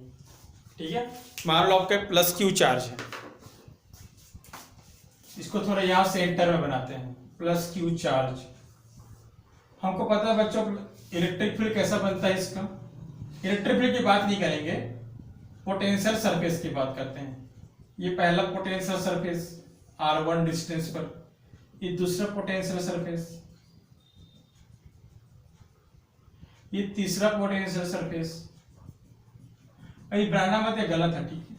ठीक है। मान लो आपका प्लस क्यू चार्ज है, इसको थोड़ा यहां सेंटर में बनाते हैं, प्लस क्यू चार्ज। हमको पता है बच्चों इलेक्ट्रिक फील्ड कैसा बनता है इसका। इलेक्ट्रिक फील्ड की बात नहीं करेंगे, पोटेंशियल सरफेस की बात करते हैं। ये पहला पोटेंशियल सरफेस R1 डिस्टेंस पर, ये दूसरा पोटेंशियल सरफेस, ये तीसरा पोटेंशियल सरफेस। अभी बनाना मत, ये गलत है, ठीक है।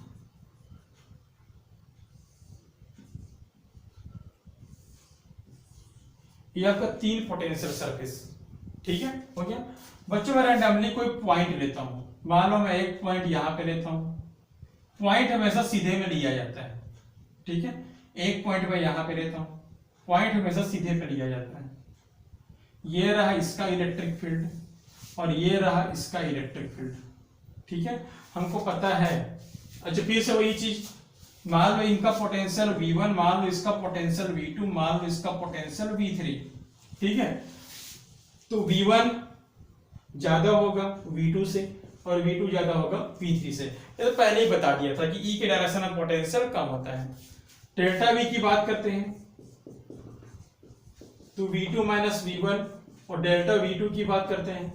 ये आपका 3 पोटेंशियल सरफेस, ठीक है, हो गया। बच्चों मैं रैंडमली कोई पॉइंट लेता हूं, मान लो मैं एक पॉइंट यहां पे लेता हूं। पॉइंट हमेशा सीधे में लिया जाता है, ठीक है। एक पॉइंट मैं यहां पे लेता हूं, पॉइंट हमेशा सीधे पे लिया जाता है। ये रहा इसका इलेक्ट्रिक फील्ड और ये रहा इसका इलेक्ट्रिक फील्ड, ठीक है, हमको पता है। अच्छा फिर से वही चीज, मान लो इनका पोटेंशियल V1, मान लो इसका पोटेंशियल V2, मान लो इसका पोटेंशियल V3, ठीक है। तो V1 ज्यादा होगा V2 से और V2 ज्यादा होगा V3 से। ये तो पहले ही बता दिया था कि E के डायरेक्शन में पोटेंशियल कम होता है। डेल्टा V की बात करते हैं तो V2 माइनस V1, और डेल्टा V2 की बात करते हैं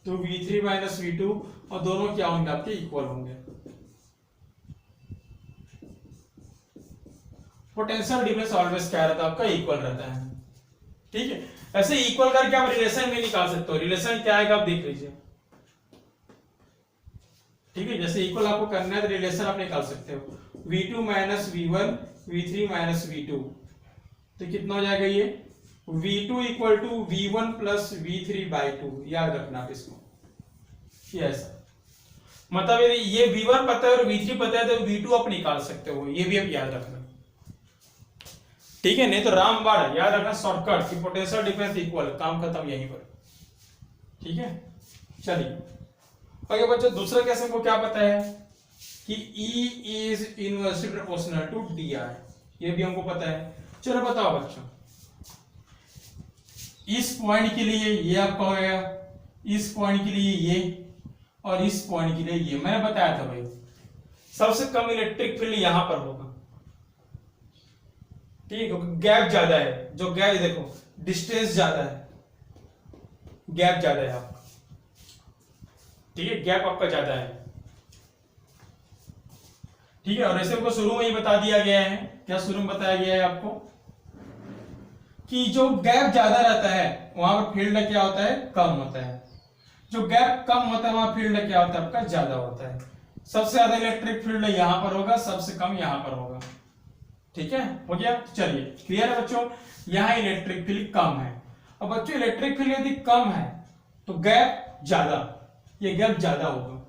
तो V3 माइनस V2, और दोनों क्या होंगे? आपके इक्वल होंगे। पोटेंशियल डिफरेंस ऑलवेज क्या रहता है? आपका इक्वल रहता है, ठीक है। ऐसे इक्वल करके आप रिलेशन में निकाल सकते हो। रिलेशन क्या आएगा आप देख लीजिए, ठीक है। जैसे इक्वल आपको करना है तो रिलेशन आप निकाल सकते हो। V2 minus V1, V3 minus V2, तो कितना हो जाएगा? ये V2 equal to V1 plus V3 by 2। याद रखना आप इसको, ये ऐसा मतलब यदि ये V1 पता है और V3 पता है तो V2 आप निकाल सकते हो, ये भी आप याद रखना, ठीक है। नहीं तो रामबाण याद रखना, शॉर्टकट की पोटेंशियल डिफरेंस इक्वल, काम खत्म यहीं पर, ठीक है। चलिए ओके बच्चों, दूसरा केस हमको क्या पता है कि E is inversely proportional to dr, ये भी हमको पता है। चलो बताओ बच्चों, इस पॉइंट के लिए ये आपका हो गया, इस पॉइंट के लिए ये, और इस पॉइंट के लिए ये। मैंने बताया था भाई सबसे कम इलेक्ट्रिक फील्ड यहां पर होगा, ठीक है, गैप ज्यादा है। जो गैप देखो, डिस्टेंस ज्यादा है, गैप ज्यादा है आपका, ठीक है, गैप आपका ज्यादा है, ठीक है। और ऐसे हमको शुरू में ही बता दिया गया है, क्या शुरू में बताया गया है आपको कि जो गैप ज्यादा रहता है वहां पर फील्ड क्या होता है? कम होता है। जो गैप कम होता है वहां फील्ड क्या होता है? आपका ज्यादा होता है। सबसे ज्यादा इलेक्ट्रिक फील्ड यहां पर होगा, सबसे कम यहां पर होगा, ठीक है, हो गया। चलिए क्लियर है बच्चों, यहां इलेक्ट्रिक फील्ड कम है। अब बच्चों इलेक्ट्रिक फील्ड यदि कम है तो गैप ज्यादा, ये गैप ज्यादा होगा।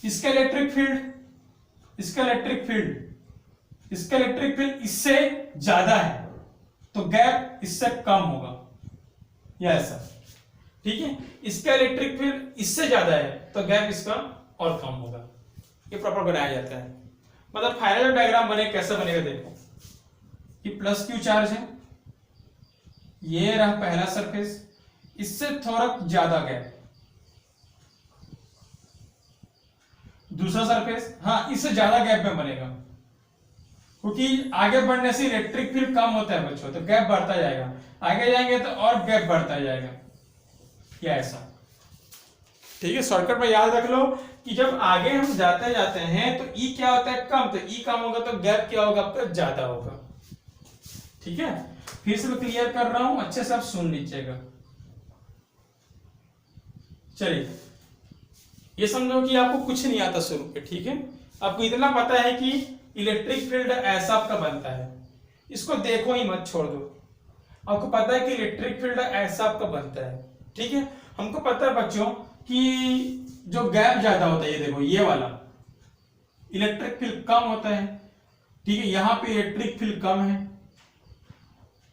इसका इलेक्ट्रिक फील्ड, इसका इलेक्ट्रिक फील्ड, इसका इलेक्ट्रिक फील्ड इससे ज्यादा है तो गैप इससे कम होगा, या ऐसा, ठीक है। इसका इलेक्ट्रिक फील्ड इससे ज्यादा है तो गैप इसका और कम होगा। ये प्रॉपर बनाया जाता है। मतलब फाइनल डायग्राम बने कैसे बनेगा देखो, कि प्लस क्यू चार्ज है, ये रहा पहला सरफेस, इससे थोड़ा ज्यादा गैप, दूसरा सरफेस, हाँ इससे ज्यादा गैप में बनेगा, क्योंकि आगे बढ़ने से इलेक्ट्रिक फील्ड कम होता है बच्चों, तो गैप बढ़ता जाएगा। आगे जाएंगे तो और गैप बढ़ता जाएगा, या ऐसा, ठीक है। शॉर्टकट में याद रख लो कि जब आगे हम जाते जाते हैं तो E क्या होता है? कम, तो E कम होगा तो गैप क्या होगा? आपका ज्यादा होगा, ठीक है, फिर से मैं क्लियर कर रहा हूं, अच्छे से आप सुन लीजिएगा। चलिए, ये समझो कि आपको कुछ नहीं आता शुरू पे, ठीक है, आपको इतना पता है कि इलेक्ट्रिक फील्ड ऐसा आपका बनता है, इसको देखो ही मत, छोड़ दो। आपको पता है कि इलेक्ट्रिक फील्ड ऐसा आपका बनता है, ठीक है। हमको पता है बच्चों कि जो गैप ज्यादा होता है, ये देखो ये वाला इलेक्ट्रिक फील्ड कम होता है, ठीक है, यहां पे इलेक्ट्रिक फील्ड कम है,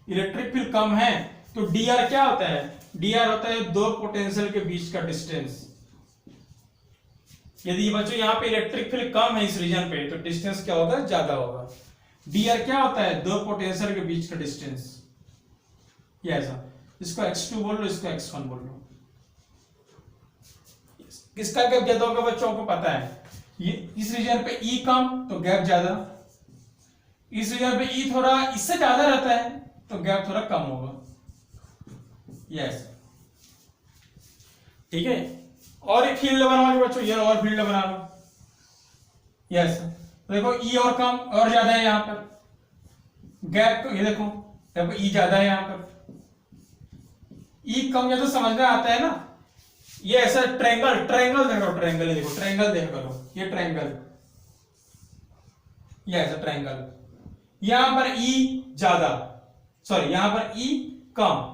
इलेक्ट्रिक फील्ड कम है तो डी आर क्या होता है, डी आर होता है दो पोटेंशियल के बीच का डिस्टेंस। यदि बच्चों यहाँ पे इलेक्ट्रिक फील्ड कम है इस रीजन पे तो डिस्टेंस क्या होगा, ज्यादा होगा। डी आर क्या होता है, दो पोटेंशियल के बीच का डिस्टेंस, ये ऐसा, इसको x2 बोल लो, इसको x1 बोल लो। किसका गैप ज्यादा होगा बच्चों को पता है, ये इस रीजन पे E कम तो गैप ज्यादा, इस रीजन पे E थोड़ा इससे ज्यादा रहता है तो गैप थोड़ा कम होगा, यस, ठीक है। और एक फील्ड बना लो बच्चों, ये और फील्ड बना लो, यस, देखो E और कम और ज्यादा है यहां पर गैप, ये देखो E ज्यादा है यहां पर, E कम ज्यादा समझ में आता है ना। ये ऐसा ट्रायंगल, ट्रायंगल देखो, ट्रायंगल ये देखो, ट्रायंगल देखो, ये ट्रायंगल, ये ऐसा ट्रायंगल, यहां पर E ज्यादा, सॉरी यहां पर E कम,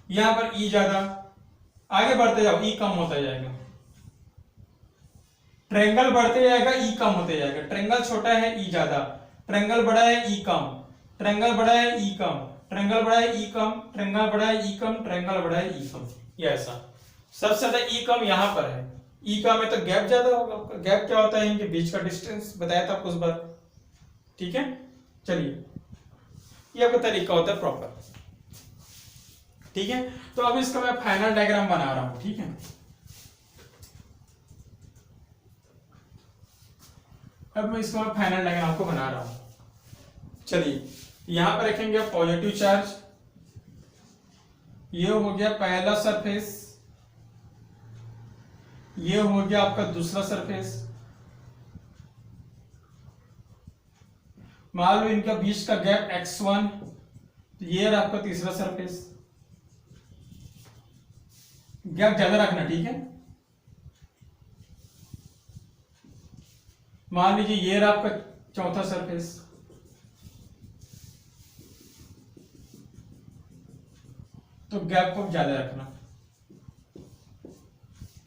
यहां पर E ज्यादा, आगे बढ़ते जाओ E कम होता जाएगा, ट्रायंगल बढ़ते जाएगा E कम होते जाएगा, ट्रायंगल छोटा है E ज्यादा, ट्रायंगल बड़ा है E कम, ट्रायंगल बड़ा है E कम, ट्रायंगल बड़ा है E कम, ट्रायंगल बड़ा है E कम, ट्रायंगल बड़ा है E कम, ये ऐसा। सबसे ज्यादा E कम यहां पर है, E कम है तो गैप ज्यादा होगा। गैप क्या होता है, इनके बीच का डिस्टेंस, बताया था आपको उस बार, ठीक है। चलिए, ये आपका तरीका होता है प्रॉपर, ठीक है। तो अब इसका मैं फाइनल डायग्राम बना रहा हूं, ठीक है। अब मैं इसका फाइनल डायग्राम को बना रहा हूं। चलिए, यहां पर रखेंगे पॉजिटिव चार्ज, ये हो गया पहला सरफेस, ये हो गया आपका दूसरा सरफेस, मान लो इनका बीच का गैप x1, तो ये रहा आपका तीसरा सरफेस, गैप ज्यादा रखना, ठीक है। मान लीजिए ये रहा आपका चौथा सरफेस, तो गैप को ज्यादा रखना,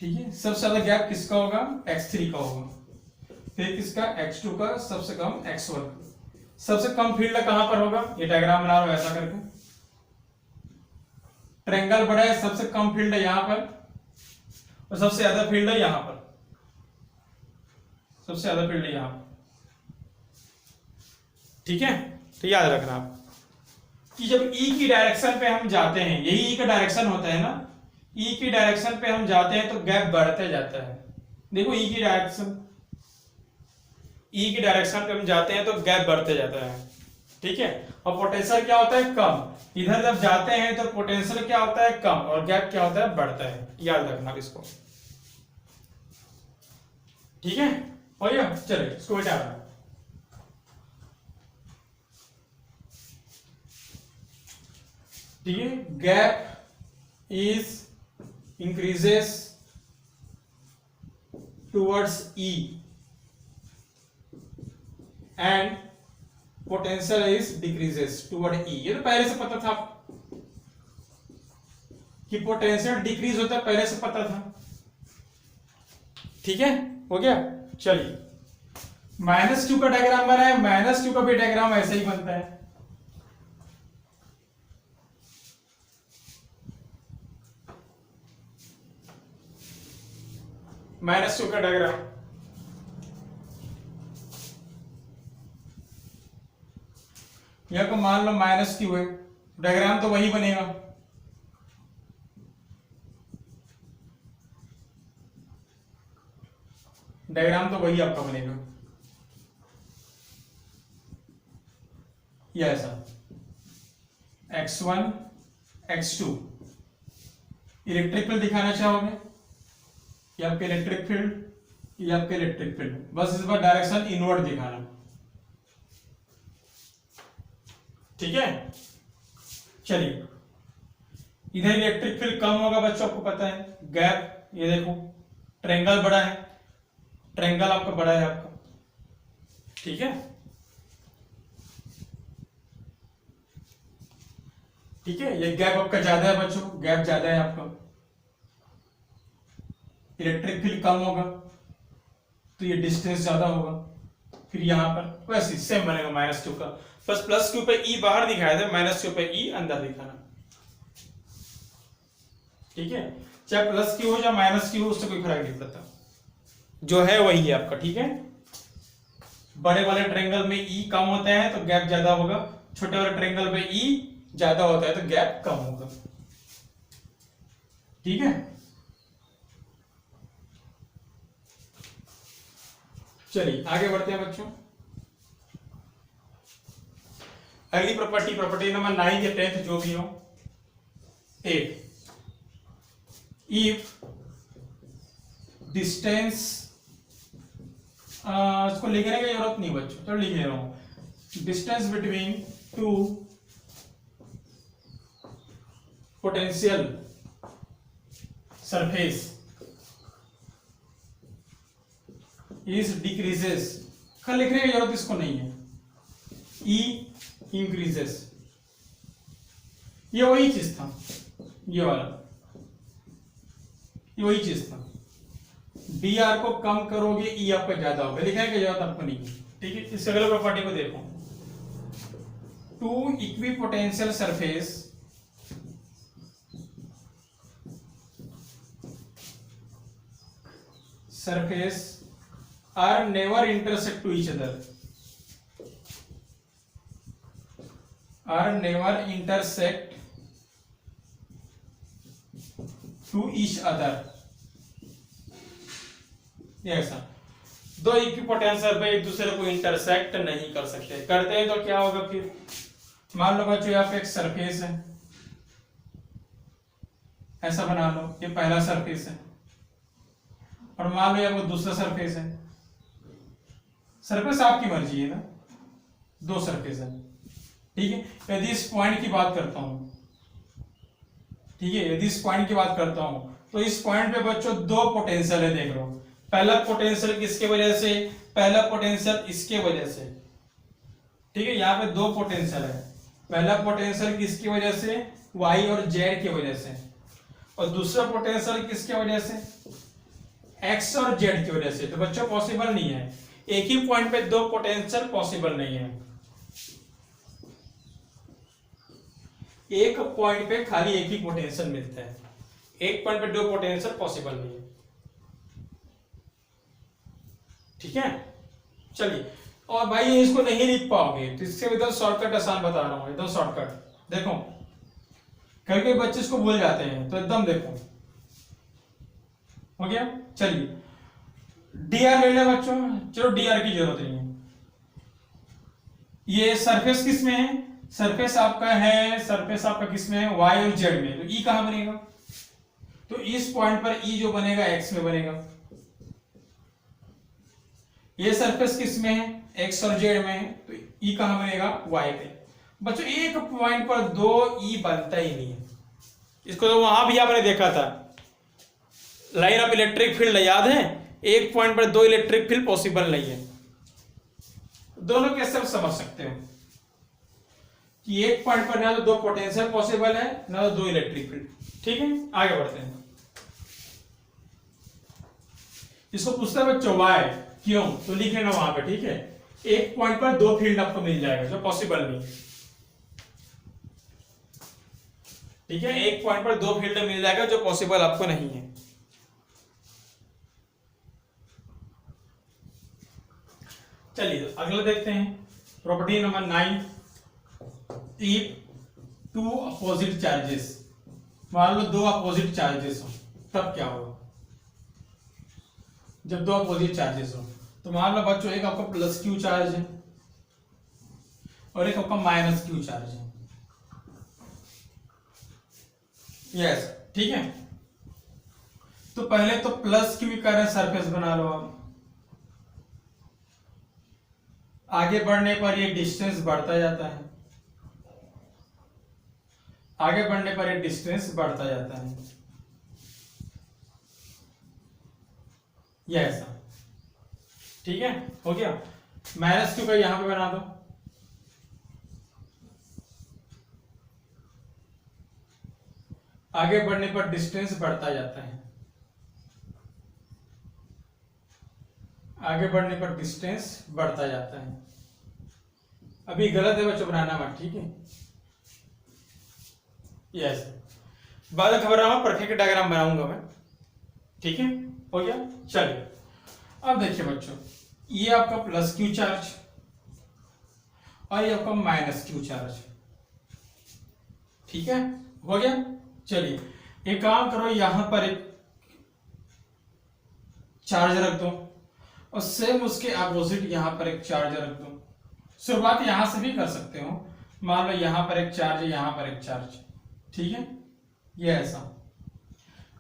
ठीक है। सबसे ज्यादा गैप किसका होगा, x3 का होगा, फिर किसका, x2 का, सबसे कम x1। सबसे कम फील्ड कहां पर होगा, ये डायग्राम बना रहा हूं ऐसा करके, ट्रायंगल बड़ा है, सबसे कम फील्ड है यहां पर, और सबसे ज्यादा फील्ड है यहां पर, सबसे ज्यादा फील्ड है यहां पर, ठीक है। तो याद रखना आप कि जब E की डायरेक्शन पे हम जाते हैं, यही E का डायरेक्शन होता है ना, E की डायरेक्शन पे हम जाते हैं तो गैप बढ़ते जाता है। देखो E की डायरेक्शन पे हम जाते हैं तो गैप बढ़ते जाता है, ठीक है। और पोटेंशियल क्या होता है, कम, इधर जब जाते हैं तो पोटेंशियल क्या होता है, कम, और गैप क्या होता है, बढ़ता है। याद रखना इसको, ठीक है। हो गया, चलिए इसको बचा रहा, ठीक है। Gap is increases towards E and potential is decreases toward E। ये तो पहले से पता था कि पोटेंशियल डिक्रीज होता है, पहले से पता था, ठीक है। हो गया, चलिए -q का डायग्राम बना है, -q का भी डायग्राम ऐसे ही बनता है, -q का डायग्राम, यह को मान लो -q है, डायग्राम तो वही बनेगा, डायग्राम तो वही आपका बनेगा, ये ऐसा x1 x2। इलेक्ट्रिक फील्ड दिखाना चाहोगे, ये आपके इलेक्ट्रिक फील्ड, ये आपके इलेक्ट्रिक फील्ड, बस इस बार डायरेक्शन इनवर्ड दिखाना, ठीक है। चलिए, इधर इलेक्ट्रिक फील्ड कम होगा बच्चों, आपको पता है, गैप, ये देखो ट्रायंगल बड़ा है, ट्रायंगल आपका बड़ा है आपका, ठीक है, ठीक है, ये गैप आपका ज्यादा है बच्चों, गैप ज्यादा है आपका, इलेक्ट्रिक फील्ड कम होगा तो ये डिस्टेंस ज्यादा होगा, फिर यहां पर वैसे सेम बनेगा -q का, बस +q पे e बाहर दिखाया था, -q पे e अंदर दिखाना, ठीक है, चाहे +q हो या -q, उससे कोई फर्क नहीं पड़ता, जो है वही है आपका, ठीक है। बड़े वाले ट्रायंगल में e कम होता है तो गैप ज्यादा होगा, छोटे वाले ट्रायंगल में e ज्यादा होता है तो गैप कम होगा, ठीक है। चलिए आगे बढ़ते हैं बच्चों, अगली प्रॉपर्टी नंबर 9 या 10 जो भी हो, 8, इफ डिस्टेंस, इसको लिखने की जरूरत नहीं बच्चों, चलो लिख ले रहा हूं, distance between two potential surface is decreases, कल लिखने की जरूरत इसको नहीं है, ई इंक्रीजेस, ये वही चीज था, ये वाला, ये वही चीज था, डी आर को कम करोगे ई आपका ज्यादा होगा, लिखने की जरूरत आपको नहीं है, ठीक है। इस अगले प्रॉपर्टी को देखो, two equipotential surface are never intersect to each other, are never intersect to each other, ये ऐसा, दो इक्विपोटेंशियल पे एक दूसरे को इंटरसेक्ट नहीं कर सकते, करते हैं तो क्या होगा फिर, मान लो बच्चों यहाँ पे एक सरफेस है, ऐसा बना लो, ये पहला सरफेस है, और मान लो यहाँ पे दूसरा सरफेस है, सरफेस आपकी मर्जी है ना, दो सरफेस है, ठीक है। यदि इस पॉइंट की बात करता हूं, ठीक है, यदि इस पॉइंट की बात करता हूं तो इस पॉइंट पे बच्चों दो पोटेंशियल है, देख लो, पहला पोटेंशियल किसके वजह से, पहला पोटेंशियल इसके वजह से, ठीक है, यहाँ पे दो पोटेंशियल है, पहला पोटेंशियल किसकी वजह से, y और z की वजह से, और दूसरा पोटेंशियल किसके वजह से, x और z की वजह से, तो बच्चों पॉसिबल नहीं है, एक ही पॉइंट पे दो पोटेंशियल पॉसिबल नहीं है, एक पॉइंट पे खाली एक ही पोटेंशियल मिलता है, एक पॉइंट पे दो पोटेंशियल पॉसिबल नहीं है, ठीक है। चलिए, और भाई इसको नहीं लिख पाओगे तो इससे एकदम शॉर्टकट आसान बता रहा हूं, एकदम शॉर्टकट, देखो कई बच्चे इसको भूल जाते हैं, तो एकदम देखो, हो गया। चलिए डी आर ले लें बच्चों, चलो डी आर की जरूरत नहीं है, ये सरफेस किस में है, सरफेस आपका है, सरफेस आपका किस में है, वाई और जेड में, तो ई कहां बनेगा, तो इस पॉइंट पर ई जो बनेगा एक्स में बनेगा, ये सरफेस किस में है, एक्स और जेड में है, तो ई कहां बनेगा, वाई पे। बच्चों एक पॉइंट पर दो ई बनता ही नहीं है, इसको तो वहां भी आपने देखा था, लाइन ऑफ इलेक्ट्रिक फील्ड याद है, एक पॉइंट पर दो इलेक्ट्रिक फील्ड पॉसिबल नहीं है, दोनों कैसे आप समझ सकते हो कि एक पॉइंट पर ना तो दो पोटेंशियल पॉसिबल है, ना तो दो इलेक्ट्रिक फील्ड, ठीक है। आगे बढ़ते हैं, इसको पूछता है बच्चों वाई क्यों, तो लिख लेना वहां पे, ठीक है, एक पॉइंट पर दो फील्ड आपको मिल जाएगा जो पॉसिबल नहीं, ठीक है, एक पॉइंट पर दो फील्ड मिल जाएगा जो पॉसिबल आपको नहीं है। चलिए अगला देखते हैं, property number 9, if two opposite charges, मान लो दो अपोजिट चार्जेस हो, तब क्या होगा, जब दो अपोजिट चार्जेस हो, तो मान लो बच्चों एक आपका +q चार्ज है और एक आपका -q चार्ज है, यस, ठीक है। तो पहले तो +q का रहे सरफेस बना लो आप, आगे बढ़ने पर ये डिस्टेंस बढ़ता जाता है, आगे बढ़ने पर ये डिस्टेंस बढ़ता जाता है, ये ऐसा। ठीक है, हो गया। -q का यहां पे बना दो, आगे बढ़ने पर डिस्टेंस बढ़ता जाता है, आगे बढ़ने पर डिस्टेंस बढ़ता जाता है। अभी गलत है बच्चों, बनाना मत, ठीक है। यस, बाद में खबर रहा हूं, परफेक्ट डायग्राम बनाऊंगा मैं, ठीक है, हो गया। चलिए अब देखिए बच्चों, ये आपका +q चार्ज और ये आपका -q चार्ज, ठीक है, हो गया। चलिए एक काम करो, यहां पर एक चार्ज रख दो और सेम उसके अपोजिट यहां पर एक चार्ज रख दो। शुरुआत यहां से भी कर सकते हो, मान लो यहां पर एक चार्ज है, यहां पर एक चार्ज, ठीक है, ये ऐसा,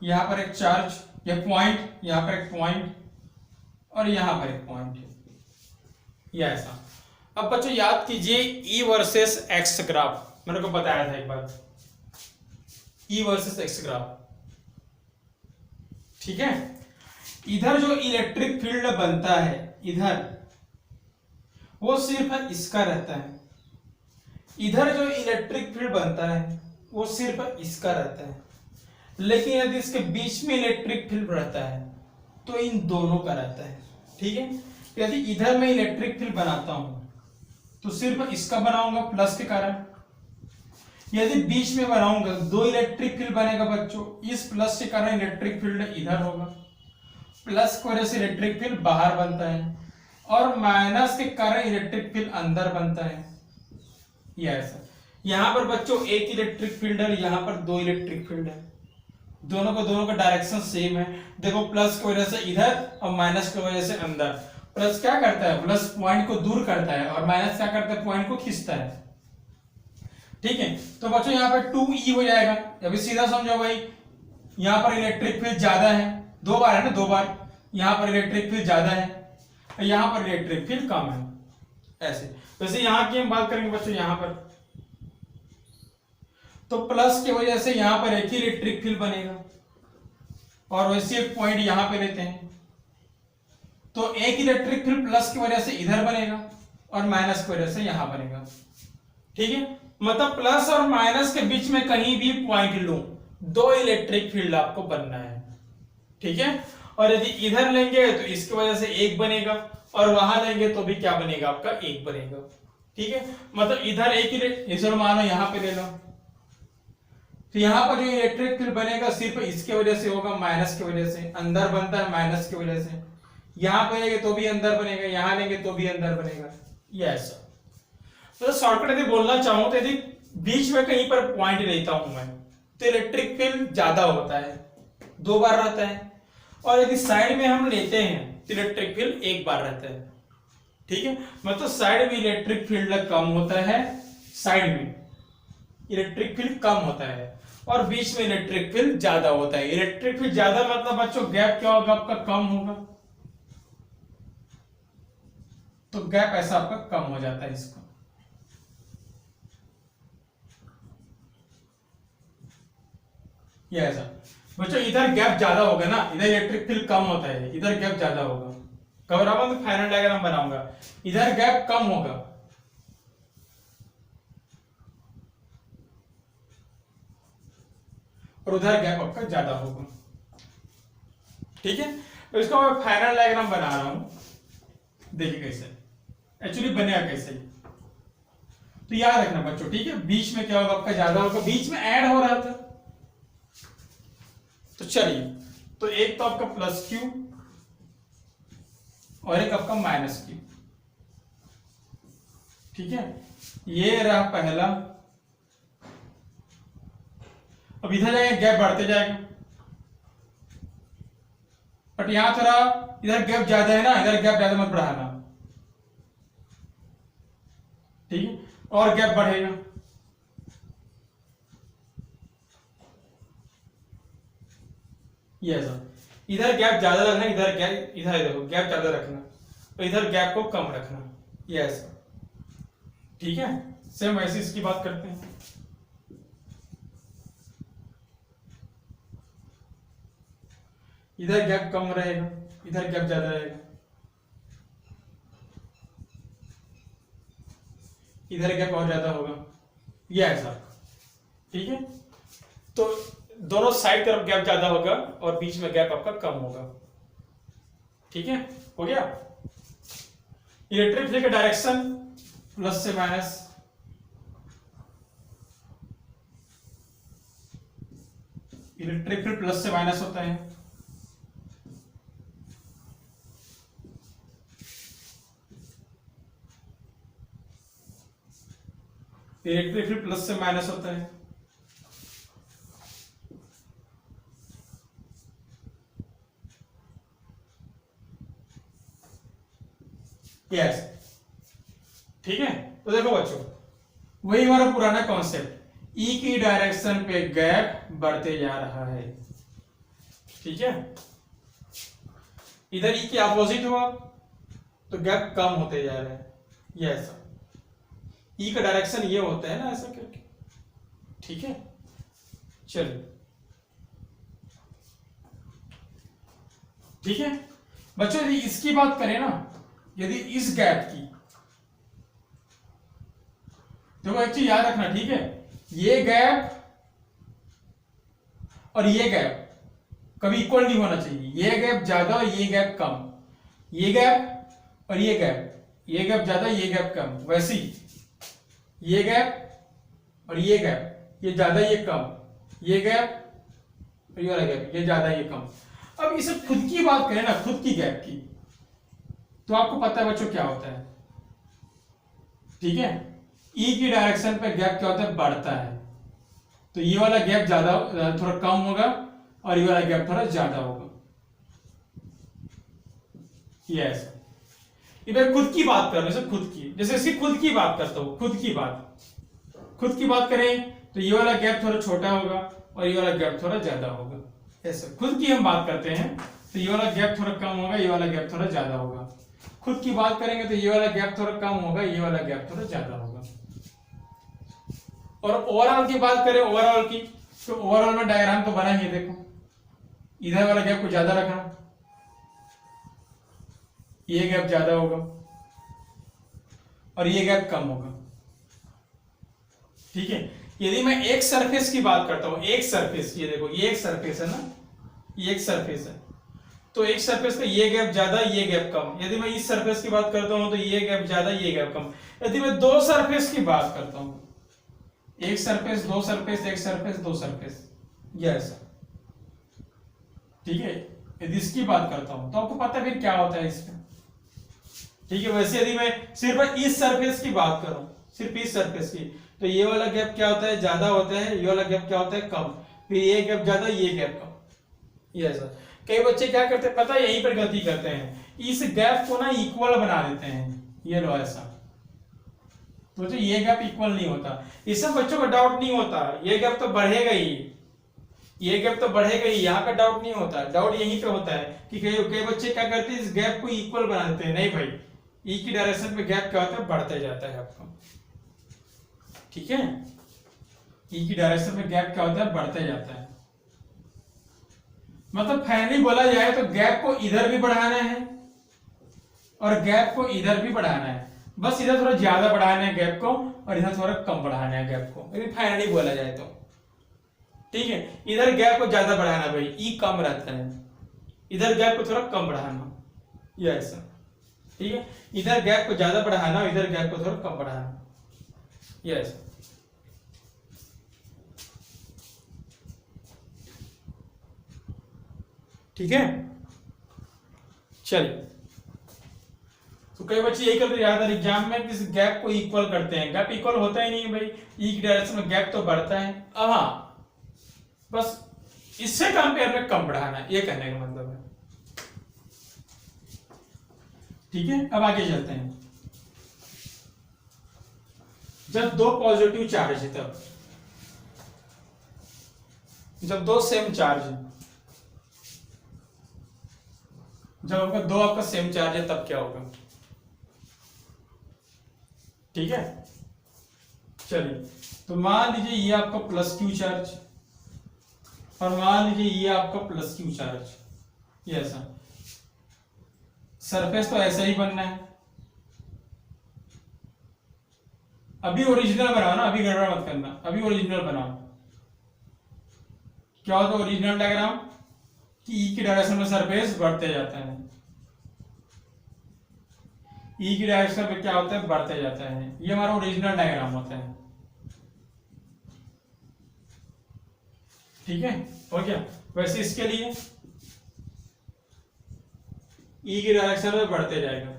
यहां पर एक चार्ज, ये पॉइंट, यहां पर एक पॉइंट और यहां पर एक पॉइंट, ये ऐसा। अब बच्चों याद कीजिए E वर्सेस X ग्राफ मैंने को बताया था एक बार, E वर्सेस X ग्राफ, ठीक है। इधर जो इलेक्ट्रिक फील्ड बनता है इधर, वो सिर्फ इसका रहता है, इधर जो इलेक्ट्रिक फील्ड बनता है वो सिर्फ इसका रहता है, लेकिन यदि इसके बीच में इलेक्ट्रिक फील्ड रहता है तो इन दोनों का रहता है, ठीक है। यदि इधर मैं इलेक्ट्रिक फील्ड बनाता हूं तो सिर्फ इसका बनाऊंगा प्लस के कारण, यदि बीच में बनाऊंगा दो इलेक्ट्रिक फील्ड बनेगा बच्चों, इस प्लस के कारण इलेक्ट्रिक फील्ड इधर होगा, प्लस की वजह से इलेक्ट्रिक फील्ड बाहर बनता है और माइनस के कारण इलेक्ट्रिक फील्ड अंदर बनता है, ये ऐसा। यहां पर बच्चों एक इलेक्ट्रिक फील्ड है, यहां पर दो इलेक्ट्रिक फील्ड है, दोनों का डायरेक्शन सेम है। देखो प्लस की वजह से इधर और माइनस की वजह से अंदर, प्लस क्या करता है, प्लस पॉइंट को दूर करता है और माइनस क्या करता है, पॉइंट को खींचता है, ठीक है। तो बच्चों यहाँ पे 2E हो जाएगा। अभी सीधा समझो भाई, यहाँ पर इलेक्ट्रिक फील्ड ज्यादा है, दो बार है ना, दो बार, यहाँ पर इलेक्ट्रिक फील्ड ज्यादा है, यहाँ पर इलेक्ट्रिक फील्ड कम है, ऐसे। वैसे यहाँ की हम बात करेंगे बच्चों, यहाँ पर तो प्लस की वजह से यहाँ पर एक ही इलेक्ट्रिक फील्ड बनेगा और वैसे एक पॉइंट यहाँ पे लेते हैं तो एक इलेक्ट्रिक फील्ड प्लस की वजह से इधर बनेगा और माइनस की वजह से यहां बनेगा, ठीक है। मतलब प्लस और माइनस के बीच में कहीं भी पॉइंट लूं, दो इलेक्ट्रिक फील्ड आपको बनना है, ठीक है। और यदि इधर लेंगे तो इसकी वजह से एक बनेगा और वहां लेंगे तो भी क्या बनेगा, आपका एक बनेगा, ठीक है। मतलब इधर एक इलेक्ट्रिक, मानो यहां पे ले लो, तो यहां पर जो इलेक्ट्रिक फील्ड बनेगा सिर्फ इसके वजह से होगा, माइनस की वजह से, अंदर बनता है माइनस की वजह से, यहां पे लेंगे तो भी अंदर बनेगा, यहां लेंगे तो भी अंदर बनेगा, ये ऐसा। तो शॉर्टकट यदि बोलना चाहूं तो यदि बीच में कहीं पर पॉइंट लेता हूं मैं तो इलेक्ट्रिक फील्ड ज्यादा होता है, दो बार रहता है, और यदि साइड में हम लेते हैं तो इलेक्ट्रिक फील्ड एक बार रहता है, ठीक है। मतलब साइड में इलेक्ट्रिक फील्ड कम होता है, साइड में इलेक्ट्रिक फील्ड कम होता है और बीच में इलेक्ट्रिक फील्ड ज्यादा होता है। इलेक्ट्रिक फील्ड ज्यादा मतलब बच्चों गैप क्या होगा, आपका कम होगा, तो गैप ऐसा आपका कम हो जाता है इसका, ये ऐसा। बच्चों इधर गैप ज्यादा होगा ना, इधर इलेक्ट्रिक फील्ड कम होता है, इधर गैप ज्यादा होगा, घबराओ मत, फाइनल डायग्राम बनाऊंगा, इधर गैप कम होगा और उधर गैप आपका ज्यादा होगा, ठीक है। तो इसको मैं फाइनल डायग्राम बना रहा हूं, देखिए कैसे एक्चुअली बनेगा कैसे, तो याद रखना बच्चों, ठीक है। बीच में क्या होगा, आपका ज्यादा होगा, बीच में ऐड हो रहा था, तो चलिए, तो एक तो आपका +q और एक आपका -q, ठीक है। ये रहा पहला। अब इधर जाएंगे गैप बढ़ते जाएगा, बट यहां थोड़ा इधर गैप ज्यादा है ना, इधर गैप ज्यादा मत बढ़ाना, ठीक है, और गैप बढ़ेगा, ये ऐसा। इधर गैप ज्यादा रखना, इधर गैप, इधर देखो गैप ज्यादा रखना, तो इधर गैप को कम रखना, ये ऐसा, ठीक है। सेम वैसे इसकी बात करते हैं, इधर गैप कम रहेगा, इधर गैप ज्यादा रहेगा, इधर गैप और ज्यादा होगा, ये ऐसा। ठीक है, तो दोनों साइड तरफ गैप ज्यादा होगा और बीच में गैप आपका कम होगा। ठीक है, हो गया। इलेक्ट्रिक फील्ड का डायरेक्शन प्लस से माइनस, इलेक्ट्रिक फील्ड प्लस से माइनस होता है। इलेक्ट्रिक फील्ड प्लस से माइनस होता है। यस, ठीक है। तो देखो बच्चों, वही हमारा पुराना कॉन्सेप्ट, ई की डायरेक्शन पे गैप बढ़ते जा रहा है। ठीक है, इधर ई के अपोजिट हुआ तो गैप कम होते जा रहा है, ये ऐसा। ई का डायरेक्शन ये होता है ना, ऐसा करके। ठीक है, चलिए, ठीक है बच्चों, यदि इसकी बात करें ना, यदि इस गैप की, तो एक चीज याद रखना, ठीक है, ये गैप और ये गैप कभी इक्वल नहीं होना चाहिए। ये गैप ज्यादा और ये गैप कम, ये गैप और ये गैप, ये गैप ज्यादा ये गैप कम, वैसी ये गैप और ये गैप, ये ज्यादा ये कम, ये गैप और ये वाला गैप, ये ज्यादा ये कम। अब इसे खुद की बात करें ना, खुद की गैप की, तो आपको पता है बच्चों क्या होता है। ठीक है, ई की डायरेक्शन पे गैप क्या होता है, बढ़ता है। तो ये वाला गैप ज्यादा, थोड़ा कम होगा और ये वाला गैप थोड़ा ज्यादा होगा, ये ऐसा। इधर खुद की बात कर रहे हैं, खुद की, जैसे इसकी खुद की बात करता हूं, खुद की बात करें तो ये वाला गैप थोड़ा छोटा होगा और ये वाला गैप थोड़ा ज्यादा होगा, ऐसा। खुद की हम बात करते हैं तो ये वाला गैप थोड़ा कम होगा, ये वाला गैप थोड़ा ज्यादा होगा। खुद की बात करेंगे तो ये वाला गैप थोड़ा कम होगा, ये वाला गैप थोड़ा ज्यादा होगा। और ओवरऑल की बात करें, ओवरऑल की, तो ओवरऑल में डायग्राम तो बना ही है, देखो इधर वाला गैप को ज्यादा रखना, ये गैप ज्यादा होगा और ये गैप कम होगा। ठीक है, यदि मैं एक सरफेस की बात करता हूं, एक सरफेस, ये देखो ये एक सरफेस है ना, ये एक सरफेस है, तो एक सरफेस का ये गैप ज्यादा, ये गैप कम। यदि मैं इस सरफेस की बात करता हूं तो ये गैप ज्यादा, ये गैप कम। यदि मैं दो सरफेस की बात करता हूं, एक सरफेस, दो सरफेस, एक सरफेस, दो सरफेस, ये ऐसा। ठीक है, यदि इसकी बात करता हूं तो आपको पता है फिर क्या होता है इसमें। ठीक है, वैसे यदि मैं सिर्फ इस सरफेस की बात करूं, सिर्फ इस सरफेस की, तो ये वाला गैप क्या होता है, ज्यादा होता है, ये वाला गैप क्या होता है, कम। फिर ये गैप ज्यादा, ये गैप कम, ये ऐसा। कई बच्चे क्या करते हैं पता है, यहीं पर गलती करते हैं, इस गैप को ना इक्वल बना देते हैं, ये लो ऐसा। तो जो ये गैप इक्वल नहीं होता, इसमें बच्चों का डाउट नहीं होता, ये गैप तो बढ़ेगा ही, ये गैप तो बढ़ेगा ही, यहाँ का डाउट नहीं होता। डाउट यहीं पे होता है कि कई बच्चे क्या करते हैं, इस गैप को इक्वल बना देते हैं। नहीं भाई, ई की डायरेक्शन पे गैप क्या होता है, बढ़ते जाता है आपका। ठीक है, ई की डायरेक्शन में गैप क्या होता है, बढ़ते जाता है। मतलब फाइनली बोला जाए तो गैप को इधर भी बढ़ाना है और गैप को इधर भी बढ़ाना है, बस इधर थोड़ा ज्यादा बढ़ाना है गैप को और इधर थोड़ा कम बढ़ाना है गैप को, लेकिन फाइनली बोला जाए तो। ठीक है, इधर गैप को ज्यादा बढ़ाना भाई, ई कम रहता है, इधर गैप को थोड़ा कम बढ़ाना, ये ऐसा। ठीक है, इधर गैप को ज्यादा बढ़ाना और इधर गैप को थोड़ा कम बढ़ाना, ये ऐसा। ठीक है, चलिए। तो कई बच्चे यही करते याद है एग्जाम में, किस गैप को इक्वल करते हैं, गैप इक्वल होता ही नहीं है भाई, ई की डायरेक्शन में गैप तो बढ़ता है। अब हाँ, बस इससे कंपेयर में कम बढ़ाना है, ये कहने का मतलब है। ठीक है, अब आगे चलते हैं। जब दो पॉजिटिव चार्ज है, तब जब दो सेम चार्ज है, जब आपका दो आपका सेम चार्ज है तब क्या होगा। ठीक है, चलिए, तो मान लीजिए ये आपका प्लस क्यू चार्ज और मान लीजिए ये आपका प्लस क्यू चार्ज। ये ऐसा सरफेस तो ऐसा ही बनना है। अभी ओरिजिनल बनाओ ना, अभी गड़बड़ मत करना, अभी ओरिजिनल बनाओ। क्या होता है ओरिजिनल डायग्राम कि ई की डायरेक्शन में सरफेस बढ़ते जाता है, ई की डायरेक्शन में क्या होता है बढ़ते जाता है, ये हमारा ओरिजिनल डायग्राम होता है। ठीक है, हो गया। वैसे इसके लिए ई की डायरेक्शन में बढ़ते जाएगा।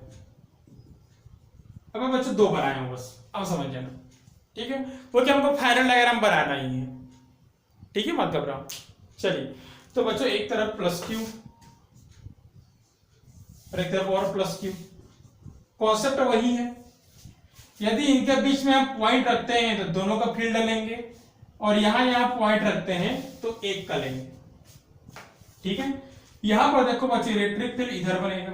अब मैं बच्चों दो बनाए हूं बस, अब समझ जाना। ठीक है, वो क्या हमको फाइनल डायग्राम बनाना ही है। ठीक है, मत घबराओ। चलिए, तो बच्चों एक तरफ प्लस क्यू और एक तरफ और प्लस क्यू, कॉन्सेप्ट वही है। यदि इनके बीच में हम पॉइंट रखते हैं तो दोनों का फील्ड लेंगे, और यहां पॉइंट रखते हैं तो एक का लेंगे। ठीक है, यहां पर देखो बच्चे इलेक्ट्रिक फील्ड इधर बनेगा।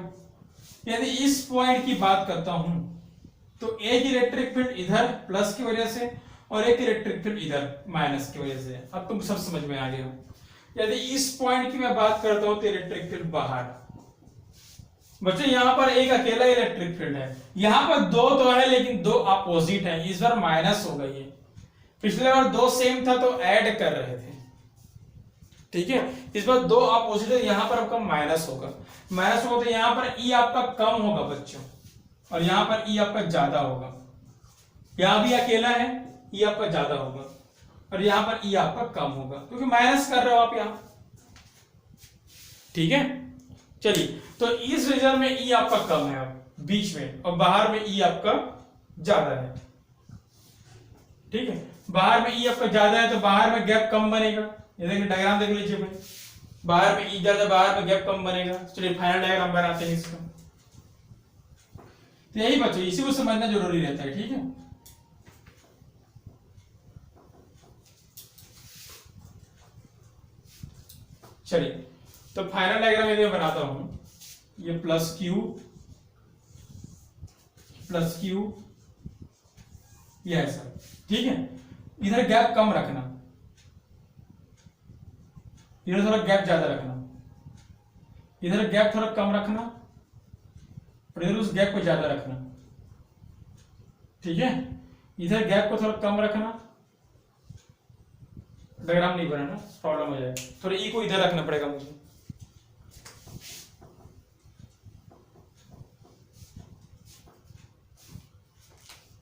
यदि इस पॉइंट की बात करता हूं तो एक इलेक्ट्रिक फील्ड इधर प्लस की वजह से और एक इलेक्ट्रिक फील्ड इधर माइनस की वजह से। अब तुम सब समझ में आ गया। यदि इस पॉइंट की मैं बात करता हूं तो इलेक्ट्रिक फील्ड बाहर। बच्चों यहां पर एक अकेला इलेक्ट्रिक फील्ड है, यहां पर दो तो है लेकिन दो अपोजिट है, इस बार माइनस हो गई है। पिछले बार दो सेम था तो ऐड कर रहे थे। ठीक है, इस बार दो अपोजिट है, यहां पर आपका माइनस होगा। माइनस होगा तो यहां पर ई आपका कम होगा बच्चों, और यहां पर ई आपका ज्यादा होगा। यहां भी अकेला है, ई आपका ज्यादा होगा, और यहां पर ई आपका कम होगा क्योंकि माइनस कर रहे हो आप यहां। ठीक है, चलिए, तो इस रीजन में ई आपका कम है अब बीच में, और बाहर में ई आपका ज्यादा है। ठीक है, बाहर में ई आपका ज्यादा है तो बाहर में गैप कम बनेगा। ये देखिए डायग्राम देख लीजिए भाई, बाहर में ई ज्यादा, बाहर में गैप कम बनेगा। चलिए फाइनल डायग्राम बनाते हैं इसका। तो यही बच्चों, इसी को समझना जरूरी रहता है। ठीक है, चलिए, तो फाइनल डायग्राम यदि मैं बनाता हूं, ये प्लस क्यू ये ऐसा। ठीक है, इधर गैप कम रखना, इधर थोड़ा गैप ज्यादा रखना, इधर गैप थोड़ा कम रखना, और इधर उस गैप को ज्यादा रखना। ठीक है, इधर गैप को थोड़ा कम रखना, डायग्राम नहीं बनाना, प्रॉब्लम हो जाएगा। थोड़ा ई को इधर रखना पड़ेगा मुझे।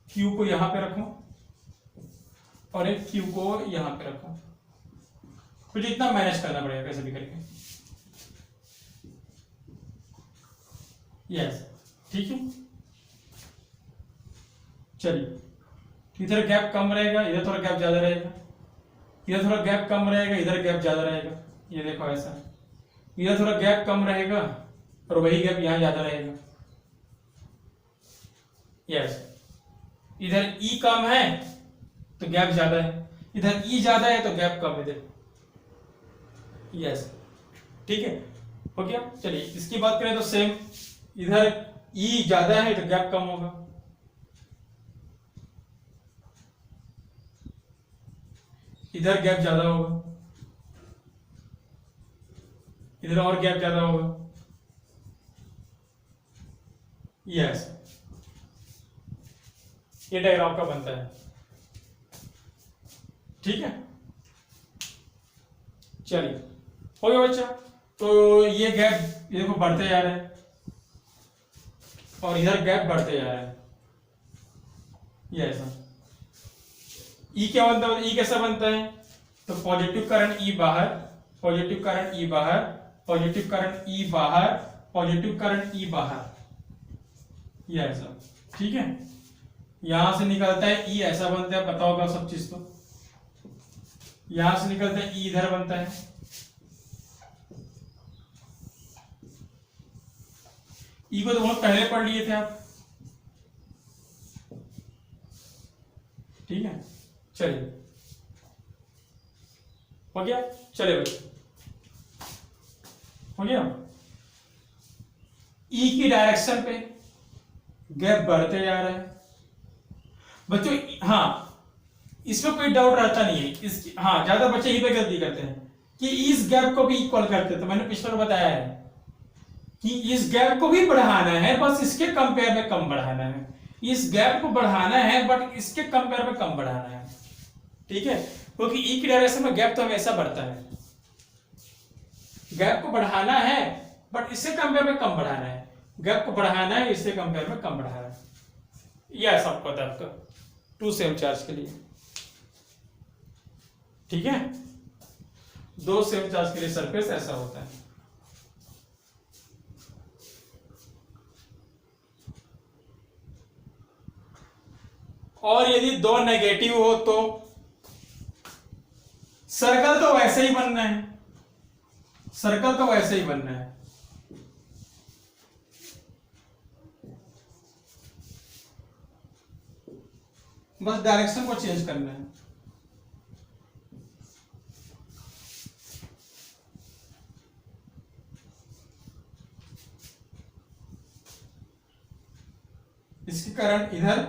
क्यू को यहां पे रखो और एक क्यू को यहां पे रखो। कुछ इतना मैनेज करना पड़ेगा कैसे भी करके। यस, ठीक है, चलिए, इधर गैप कम रहेगा, इधर थोड़ा गैप ज्यादा रहेगा, इधर थोड़ा गैप कम रहेगा, इधर गैप ज्यादा रहेगा। ये देखो ऐसा, इधर थोड़ा गैप कम रहेगा और वही गैप यहां ज्यादा रहेगा। यस, इधर ई कम है तो गैप ज्यादा है, इधर ई ज्यादा है तो गैप कम है। इधर यस, ठीक है, हो गया। चलिए इसकी बात करें तो सेम, इधर ई ज्यादा है तो गैप कम होगा, इधर गैप ज्यादा होगा, इधर और गैप ज्यादा होगा। यस, ये डायग्राम का बनता है। ठीक है, चलिए, हो गया बच्चा। तो ये गैप ये देखो बढ़ते जा रहे हैं और इधर गैप बढ़ते जा रहा है। ये ऐसा ई क्या बनता है, ई कैसा बनता है, तो पॉजिटिव करंट ई बाहर, पॉजिटिव करंट ई बाहर, पॉजिटिव करंट ई बाहर, पॉजिटिव करंट ई बाहर। ये ऐसा, ठीक है, यहां से निकलता है ई ऐसा बनता है, पता होगा सब चीज। तो यहां से निकलता है ई इधर बनता है, ई को तो बहुत पहले पढ़ लिए थे आप। ठीक है, चलिए, हो गया। चलिए भाई, हो गया। ई की डायरेक्शन पे गैप बढ़ते जा रहा है बच्चों। हाँ, इसमें कोई डाउट रहता नहीं है इसकी। हाँ, ज्यादा बच्चे ही पे गलती करते हैं कि इस गैप को भी इक्वल करते हैं। तो मैंने पिछले बार बताया है कि इस गैप को भी बढ़ाना है, बस इसके कंपेयर में कम बढ़ाना है। इस गैप को बढ़ाना है बट इसके कंपेयर में कम बढ़ाना है। ठीक है, क्योंकि ई की डायरेक्शन में गैप तो हमेशा बढ़ता है। गैप को बढ़ाना है बट इससे कंपेयर में कम बढ़ाना है, गैप को बढ़ाना है इससे कंपेयर में कम बढ़ाना है। यह ऐसा होता है आपका टू सेम चार्ज के लिए। ठीक है, दो सेम चार्ज के लिए सरफेस ऐसा होता है। और यदि दो नेगेटिव हो तो सर्कल तो वैसे ही बनना है, सर्कल तो वैसे ही बनना है। बस डायरेक्शन को चेंज करना है। इसकी करंट इधर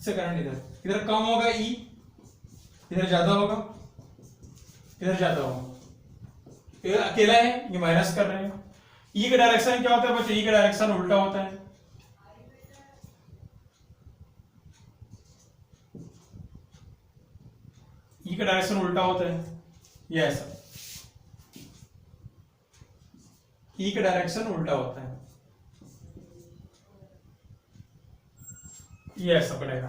से, करंट इधर, इधर कम होगा ई, इधर ज्यादा होगा, इधर ज्यादा होगा। इधर अकेला है, ये माइनस कर रहे हैं। ई का डायरेक्शन क्या होता है बच्चों? ई का डायरेक्शन उल्टा होता है। ई का डायरेक्शन उल्टा होता है, ये ऐसा। ई का डायरेक्शन उल्टा होता है, ये ऐसा पड़ेगा।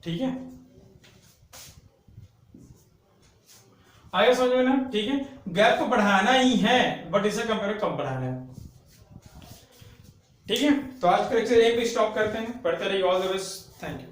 ठीक है, आगे समझ में ना? ठीक है, गैप को बढ़ाना ही है बट इसे कंपेयर कम बढ़ाना है। ठीक है, तो आज का लेक्चर यहीं पे स्टॉप करते हैं। पढ़ते रहिए। All the best, thank you.